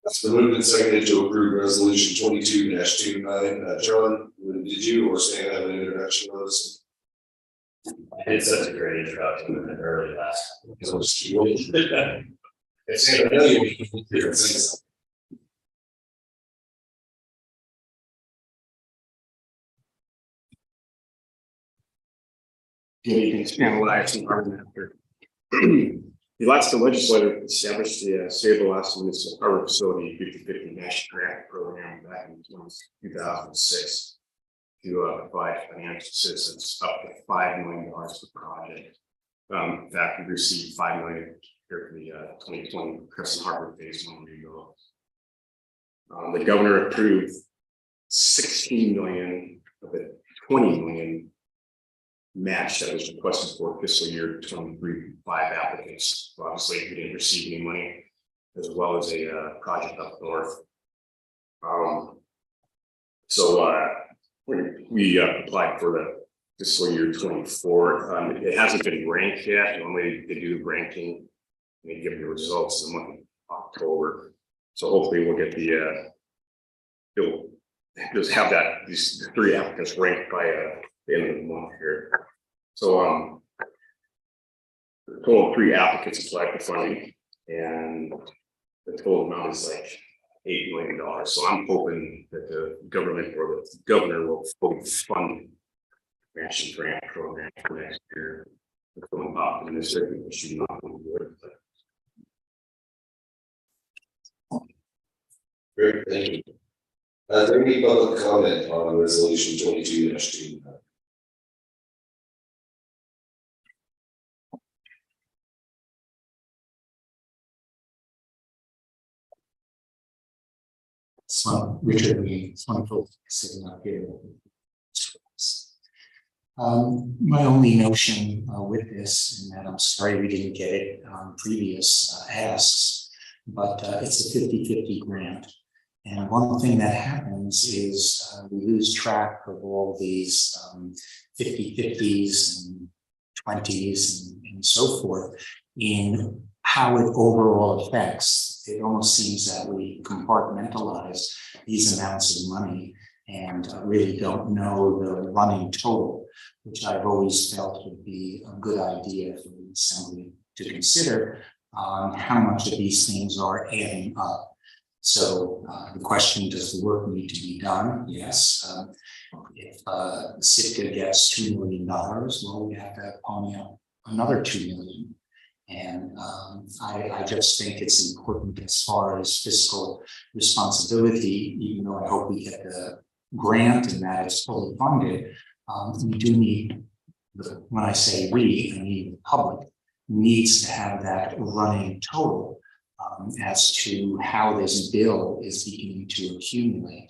It's been moved and seconded to approve resolution 22-29. John, did you or Stan have an introduction on this? I did such a great introduction in the early last. It's I know you mean here, thanks. Good evening, Stan Elias, Harbor Master. The Alaska legislature established the State of Alaska Municipal Harbor Facility 50/50 National Grant Program back in 2006 to provide financial assistance up to $5 million per project. In fact, we received $5 million here for the 2020 Crescent Harbor Phase 1 rebuild. The governor approved $16 million of the $20 million match that was requested for fiscal year 23 5 applicants. Obviously, we didn't receive any money, as well as a project up north. We applied for the fiscal year 24. It hasn't been ranked yet. Normally they do the ranking and they give the results in the month of October. So hopefully we'll get you'll just have these 3 applicants ranked by the end of the month here. So the total of 3 applicants applied for funding, and the total amount is like $8 million. So I'm hoping that the government or the governor will fully fund the matching grant program for next year. I'm optimistic that we should not do it. Great, thank you. Is there any public comment on resolution 22-29? So Richard, it's wonderful sitting up here. My only notion with this, and I'm sorry we didn't get it on previous asks, but it's a 50/50 grant. And one thing that happens is we lose track of all these 50/50s and 20s and so forth in how it overall affects. It almost seems that we compartmentalize these amounts of money and really don't know the running total, which I've always felt would be a good idea for the Assembly to consider on how much of these things are adding up. So the question, does the work need to be done? Yes. If Sitka gets $2 million, well, we have to pony up another $2 million. And I just think it's important as far as fiscal responsibility, even though I hope we get the grant and that it's fully funded. We do need, when I say we, I mean the public, needs to have that running total as to how this bill is beginning to accumulate.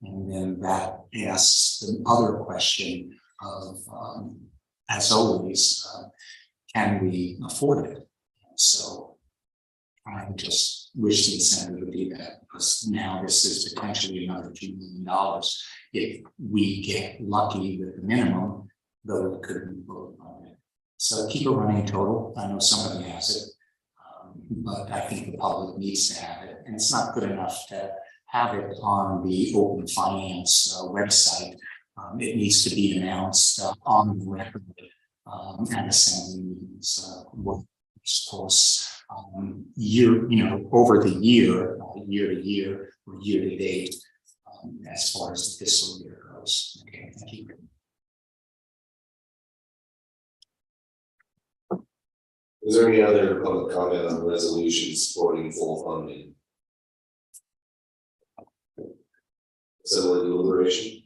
And then that asks the other question of, as always, can we afford it? So I just wish the incentive would be that, because now this is potentially another $2 million. If we get lucky with the minimum, though it could be voted on it. So keep a running total. I know somebody has it, but I think the public needs to have it. And it's not good enough to have it on the Open Finance website. It needs to be announced on the record at assembly meetings. Of course, over the year, year to year or year to date, as far as the fiscal year goes. Okay, thank you. Is there any other public comment on the resolution supporting full funding? Similar deliberation?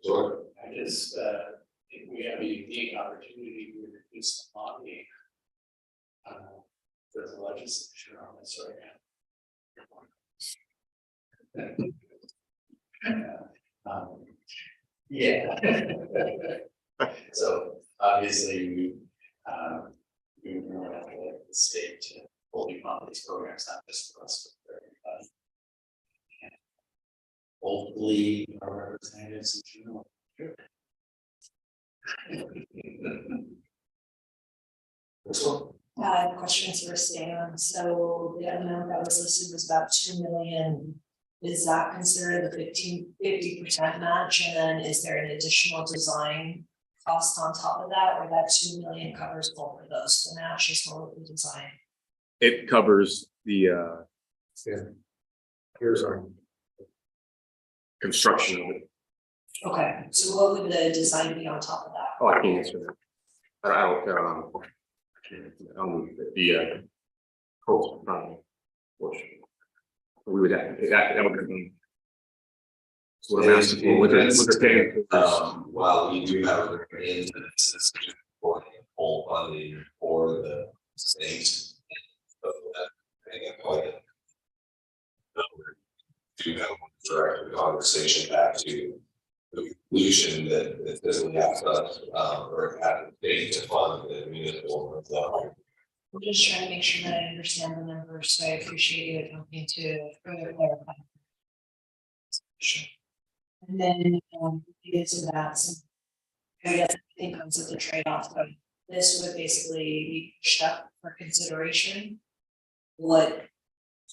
Sure. I just, think we have a unique opportunity to reduce the lobbying. There's a legislature on this right now. Yeah. So obviously we want to have the state to fully fund these programs, not just for us, but for everybody. And hopefully our representatives in general. Questions for Stan. So the amount that was listed was about 2 million. Is that considered the 50% match? And then is there an additional design cost on top of that, or that 2 million covers both of those? The match is more the design. It covers the here's our construction of it. Okay, so what would the design be on top of that? Oh, I can't answer that. I don't the cost portion. We would have that would be. So what I'm asking for, while we do have an agreement that says for full funding for the state. Do have direct conversation back to the conclusion that it doesn't have us or have a date to fund the municipal. I'm just trying to make sure that I understand the numbers, so I appreciate you attempting to further clarify. Sure. And then get to that, so I guess I think comes with the trade-off, but this would basically be pushed up for consideration. What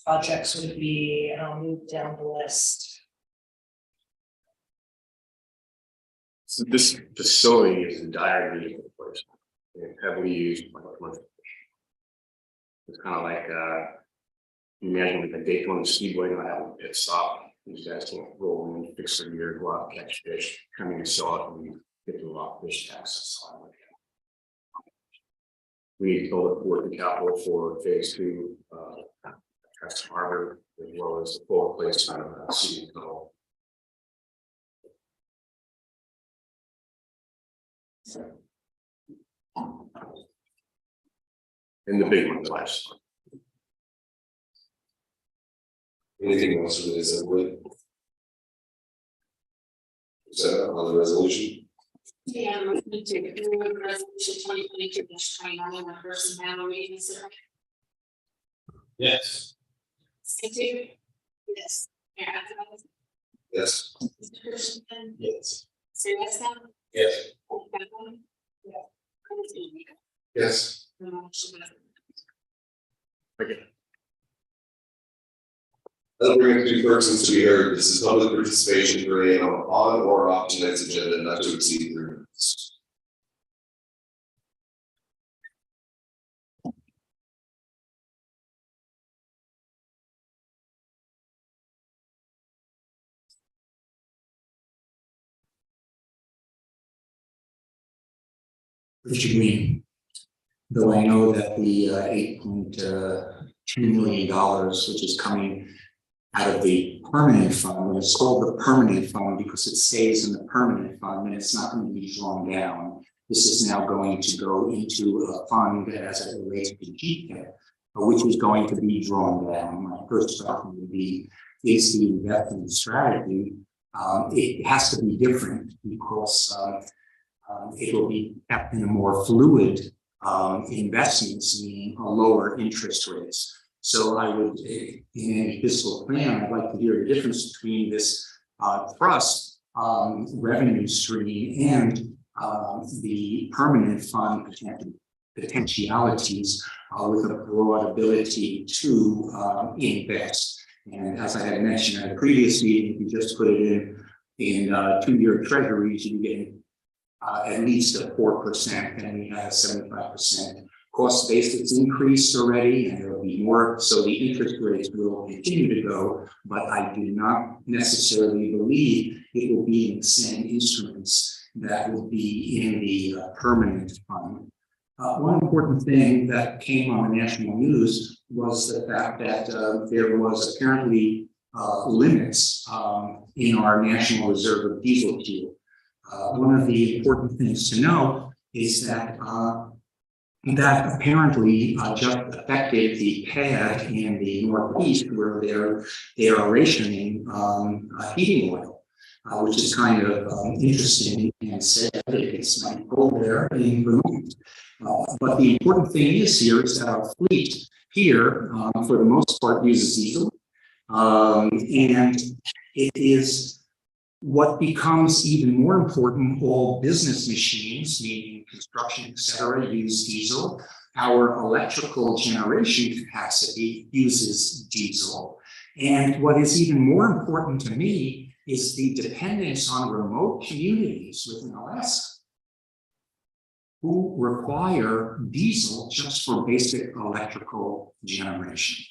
projects would be moved down the list? So this facility is in dire need of place. It's heavily used by commercial. It's kind of like imagine like a Daytona Speedway, not having a pit stop. These guys can't roll in, fix their gear, go out and catch fish, come in and sell it, and we get to a lot of fish taxes. We need to build up working capital for phase 2, Preston Harbor, as well as the full placement of Sea Gull. And the big one, the last one. Anything else for this? Is that on the resolution? Yeah, I'm going to take it through resolution 2022-29 on the first and final reading, sir. Yes. Steve? Yes. Mayor Adams? Yes. Mr. Christensen? Yes. Sir Weston? Yes. Yes. Okay. That'll bring us to persons to be heard. This is public participation for any on or off tonight's agenda, not to exceed 3 minutes. Richard Green. Though I know that the $8.2 million, which is coming out of the permanent fund, and it's called the permanent fund because it stays in the permanent fund and it's not going to be drawn down. This is now going to go into a fund as it relates to GCAP, which is going to be drawn down. My first question would be, is the investment strategy, it has to be different because it will be kept in a more fluid investments, meaning a lower interest rates. So I would, in any fiscal plan, I'd like to hear the difference between this trust revenue stream and the permanent fund potentialities with a broad ability to invest. And as I had mentioned at a previous meeting, if you just put it in 2-year treasuries, you get at least a 4%, and we have a 75% cost base that's increased already, and there will be more. So the interest rates will continue to go, but I do not necessarily believe it will be in the same instruments that will be in the permanent fund. One important thing that came on the national news was the fact that there was apparently limits in our National Reserve of diesel fuel. One of the important things to know is that that apparently just affected the pad in the Northeast where they are rationing heating oil, which is kind of interesting and sad. It's not cold there in Vermont. But the important thing is our fleet here, for the most part, uses diesel. And it is what becomes even more important, all business machines, meaning construction, et cetera, use diesel. Our electrical generation capacity uses diesel. And what is even more important to me is the dependence on remote communities within Alaska who require diesel just for basic electrical generation.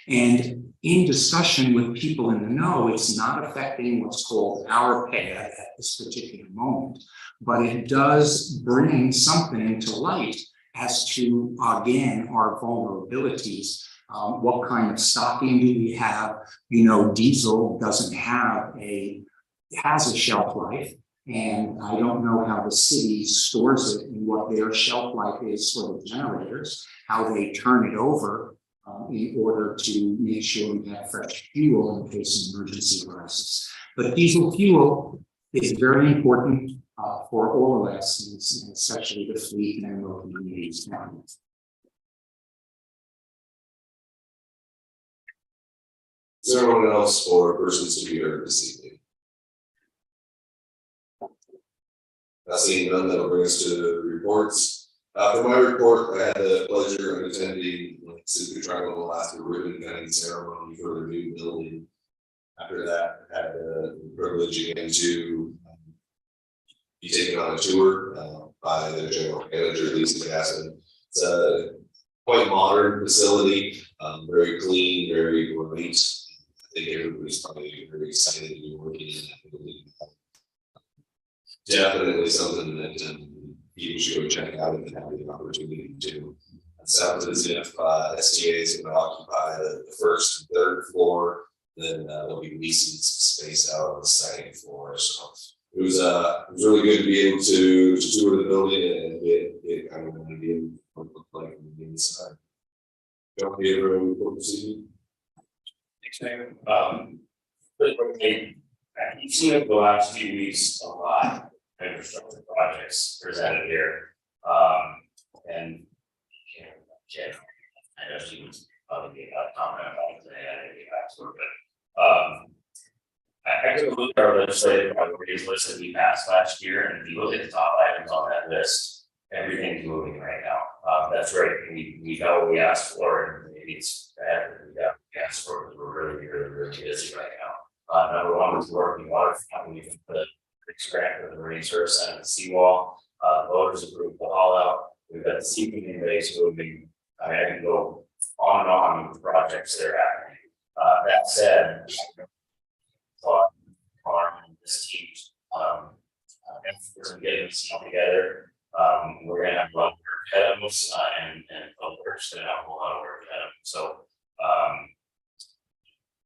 And in discussion with people in the know, it's not affecting what's called our pad at this particular moment, but it does bring something to light as to, again, our vulnerabilities. What kind of stocking do we have? You know, diesel doesn't have it has a shelf life, and I don't know how the city stores it and what their shelf life is for the generators, how they turn it over in order to make sure we have fresh fuel in case of emergency crisis. But diesel fuel is very important for all Alaskans, and especially the fleet and local communities. Is there anyone else or persons to be heard this evening? Not seeing none, that'll bring us to the reports. For my report, I had the pleasure of attending Sitka Tribal Alaska ribbon cutting ceremony for the new building. After that, I had the privilege again to be taken on a tour by the general manager, Lisa Gasson. It's a quite modern facility, very clean, very bright. I think everybody's probably very excited to be working in that building. Definitely something that people should go check out if they have the opportunity to. It sounds as if STA is going to occupy the first and third floor, then they'll be leasing some space out on the second floor. So it was really good to be able to tour the building and get kind of an idea of what it looked like on the inside. Don't be able to proceed. Thanks, Mayor. Really quickly, you've seen over the last few weeks a lot of infrastructure projects presented here. And I know she was probably a comment about it today. I didn't get back to her, but I took a look at our legislative priorities list that we passed last year, and if you look at the top items on that list, everything's moving right now. That's right. We know what we asked for, and maybe it's bad that we got asked for, because we're really busy right now. Number one was working waterfront. We can put a grant for the Marine Service Center and the seawall. Voters approved the haul out. We've got the seating base moving. I mean, I can go on and on with projects that are happening. That said, this team's efforts in getting this all together. We're gonna have a lot of work ahead of us, and folks gonna have a lot of work ahead of them. So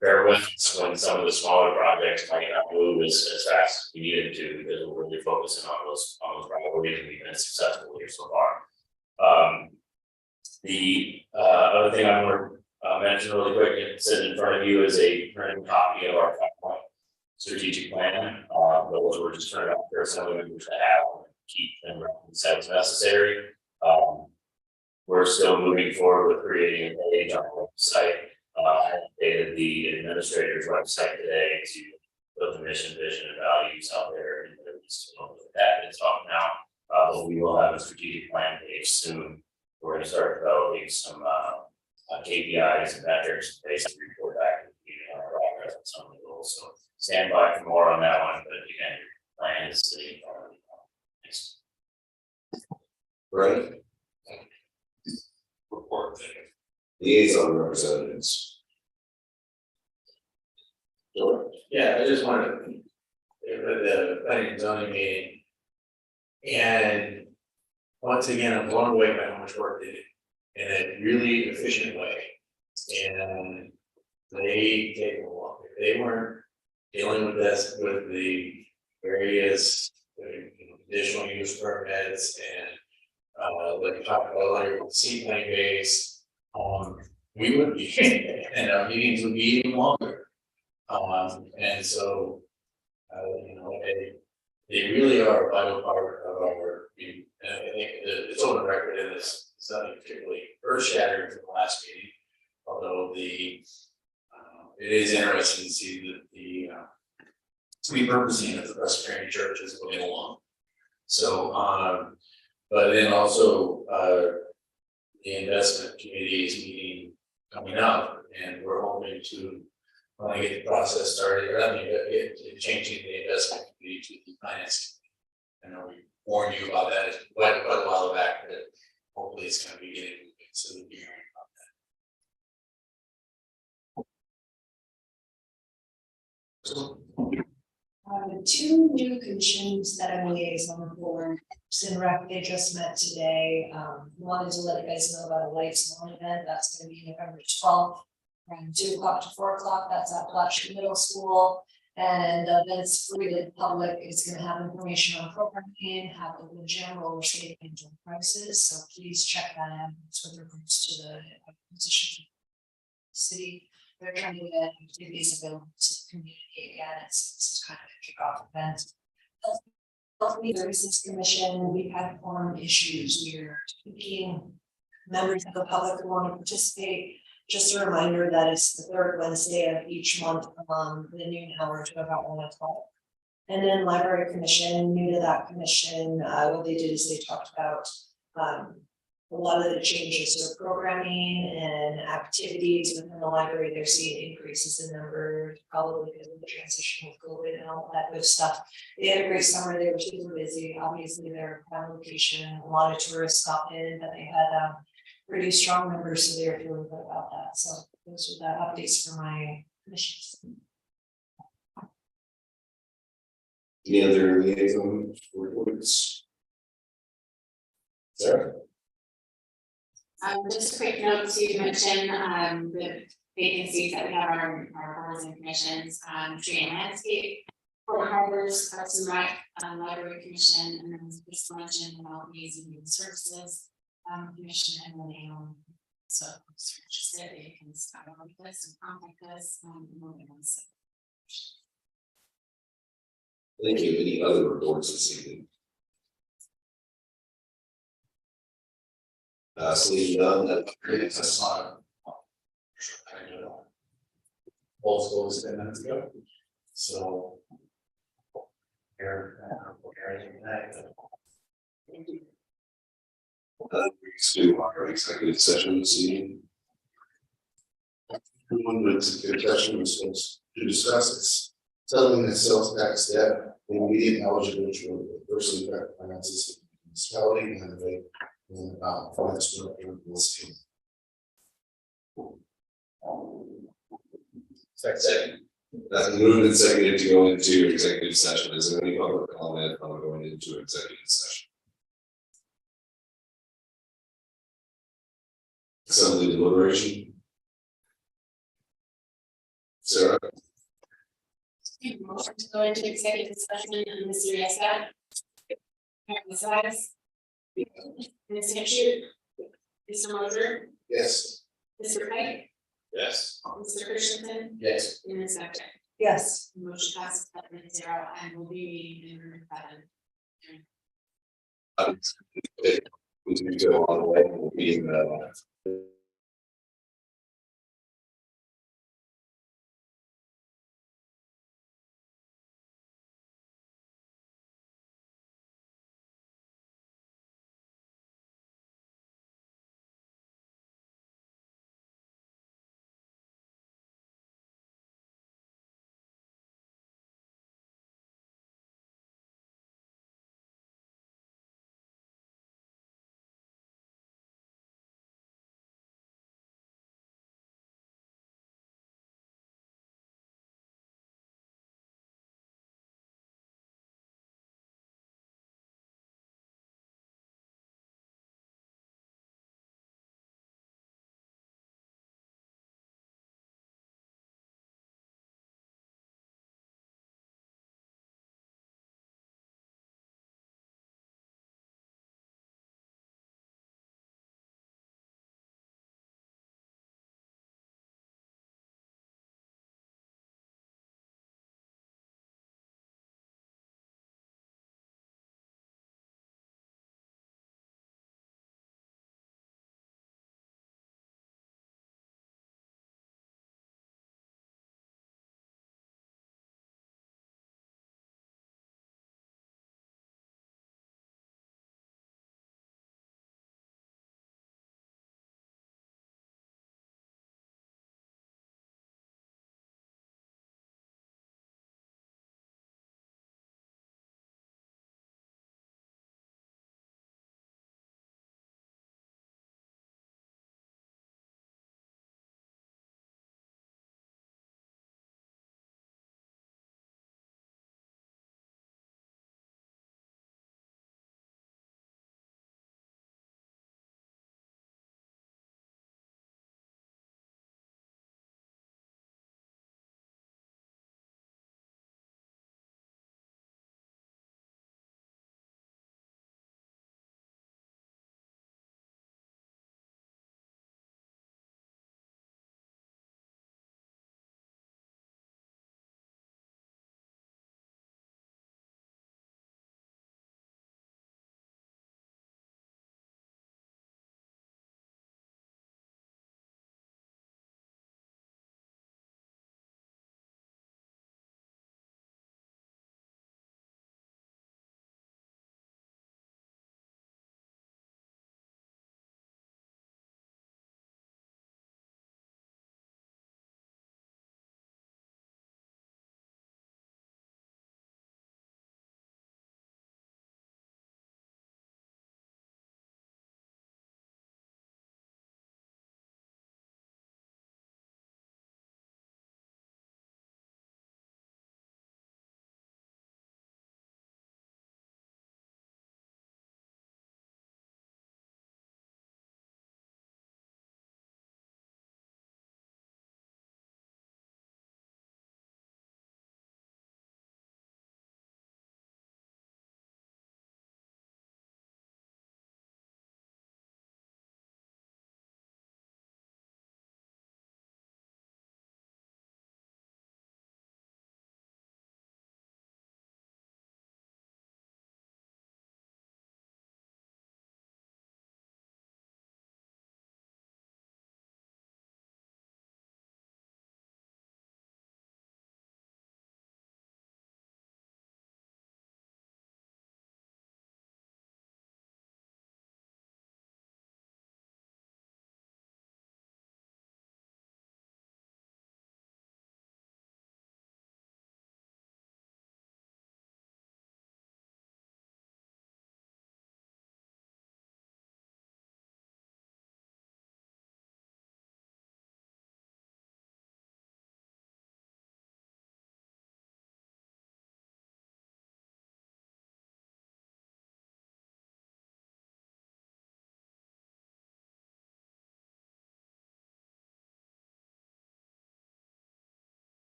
bear with us when some of the smaller projects might not move as fast as we needed to, because we're really focusing on those projects. reason we've been successful here so far. The other thing I want to mention really quick, it's sitting in front of you is a printed copy of our 5-point strategic plan. Those were just turned out for some members to have and keep and reference as necessary. We're still moving forward with creating a page on our website. I updated the administrator's website today to put the mission, vision, and values out there. And that it's off now, but we will have a strategic plan page soon. We're going to start developing some KPIs and metrics based on report back to the community on our progress on some of the goals. So stand by for more on that one. But again, your plan is sitting in front of you. Right. Report liaison representatives. Sure. Yeah, I just wanted to, the planning and zoning meeting. And once again, I'm blown away by how much work they did in a really efficient way. And they weren't dealing with this, with the various additional use permits and like talk about like seat planning base, we would be, and our meetings would be even longer. And so, they really are a vital part of our, and I think it's on the record in this, it's nothing particularly earth shattering from the last meeting. Although it is interesting to see that the repurposing of the Presbyterian Church is moving along. So, but then also, the investment committee is meeting coming up, and we're hoping to get the process started, or I mean, changing the investment committee to the finance committee. I know we warned you about that quite a while back, but hopefully it's going to be getting moving, so we'll be hearing about that. Two new commissions that I'm liaison for, Sinrec, they just met today. Wanted to let you guys know about a lights on event that's going to be November 12th. From 2 o'clock to 4 o'clock, that's at Fletcher Middle School. And then it's free to the public. It's going to have information on programming, have the general state angel prices. So please check that out. It's with regards to the position of the city. They're trying to get activities available to the community again. It's kind of a kickoff event. Health Services Commission, we've had forum issues. We're speaking members of the public who want to participate. Just a reminder that it's the third Wednesday of each month from the noon hour to about 1 o'clock. And then Library Commission, new to that commission, what they did is they talked about a lot of the changes to programming and activities within the library. They're seeing increases in numbers, probably because of the transition with COVID and all that good stuff. They had a great summer. They were super busy. Obviously, they're a prime location. A lot of tourists stopped in, but they had pretty strong numbers, so they're feeling good about that. So those are the updates for my commissions. Any other liaison reports? Sarah? Just a quick note to mention, the vacancies that we have on our boards and commissions, tree and landscape, Port Harbors, Parks and Rec, Library Commission, and then just mention about these and human services, commission, and then, so if you're interested, you can start on this and contact us, moving on. Thank you. Any other reports this evening? Seeing none, that creates a slide. All schools 10 minutes ago. So here, We do our executive session this evening. Everyone with executive session was supposed to discuss this. Settling the sales tax debt, the immediate eligibility to adversely affect finances of the municipality and the finance director will see. Second. That's moved and seconded to go into executive session. Is there any public comment on going into executive session? Assembly deliberation. Sarah? Motion to go into executive session and Mr. Yescott. Ms. Weiss. Ms. Hampshire. Mr. Moser. Yes. Mr. Pike. Yes. Mr. Christensen. Yes. And Ms. Bector. Yes. Motion passes 7-0 and will be meeting in room 7. We do go on the way, we'll be,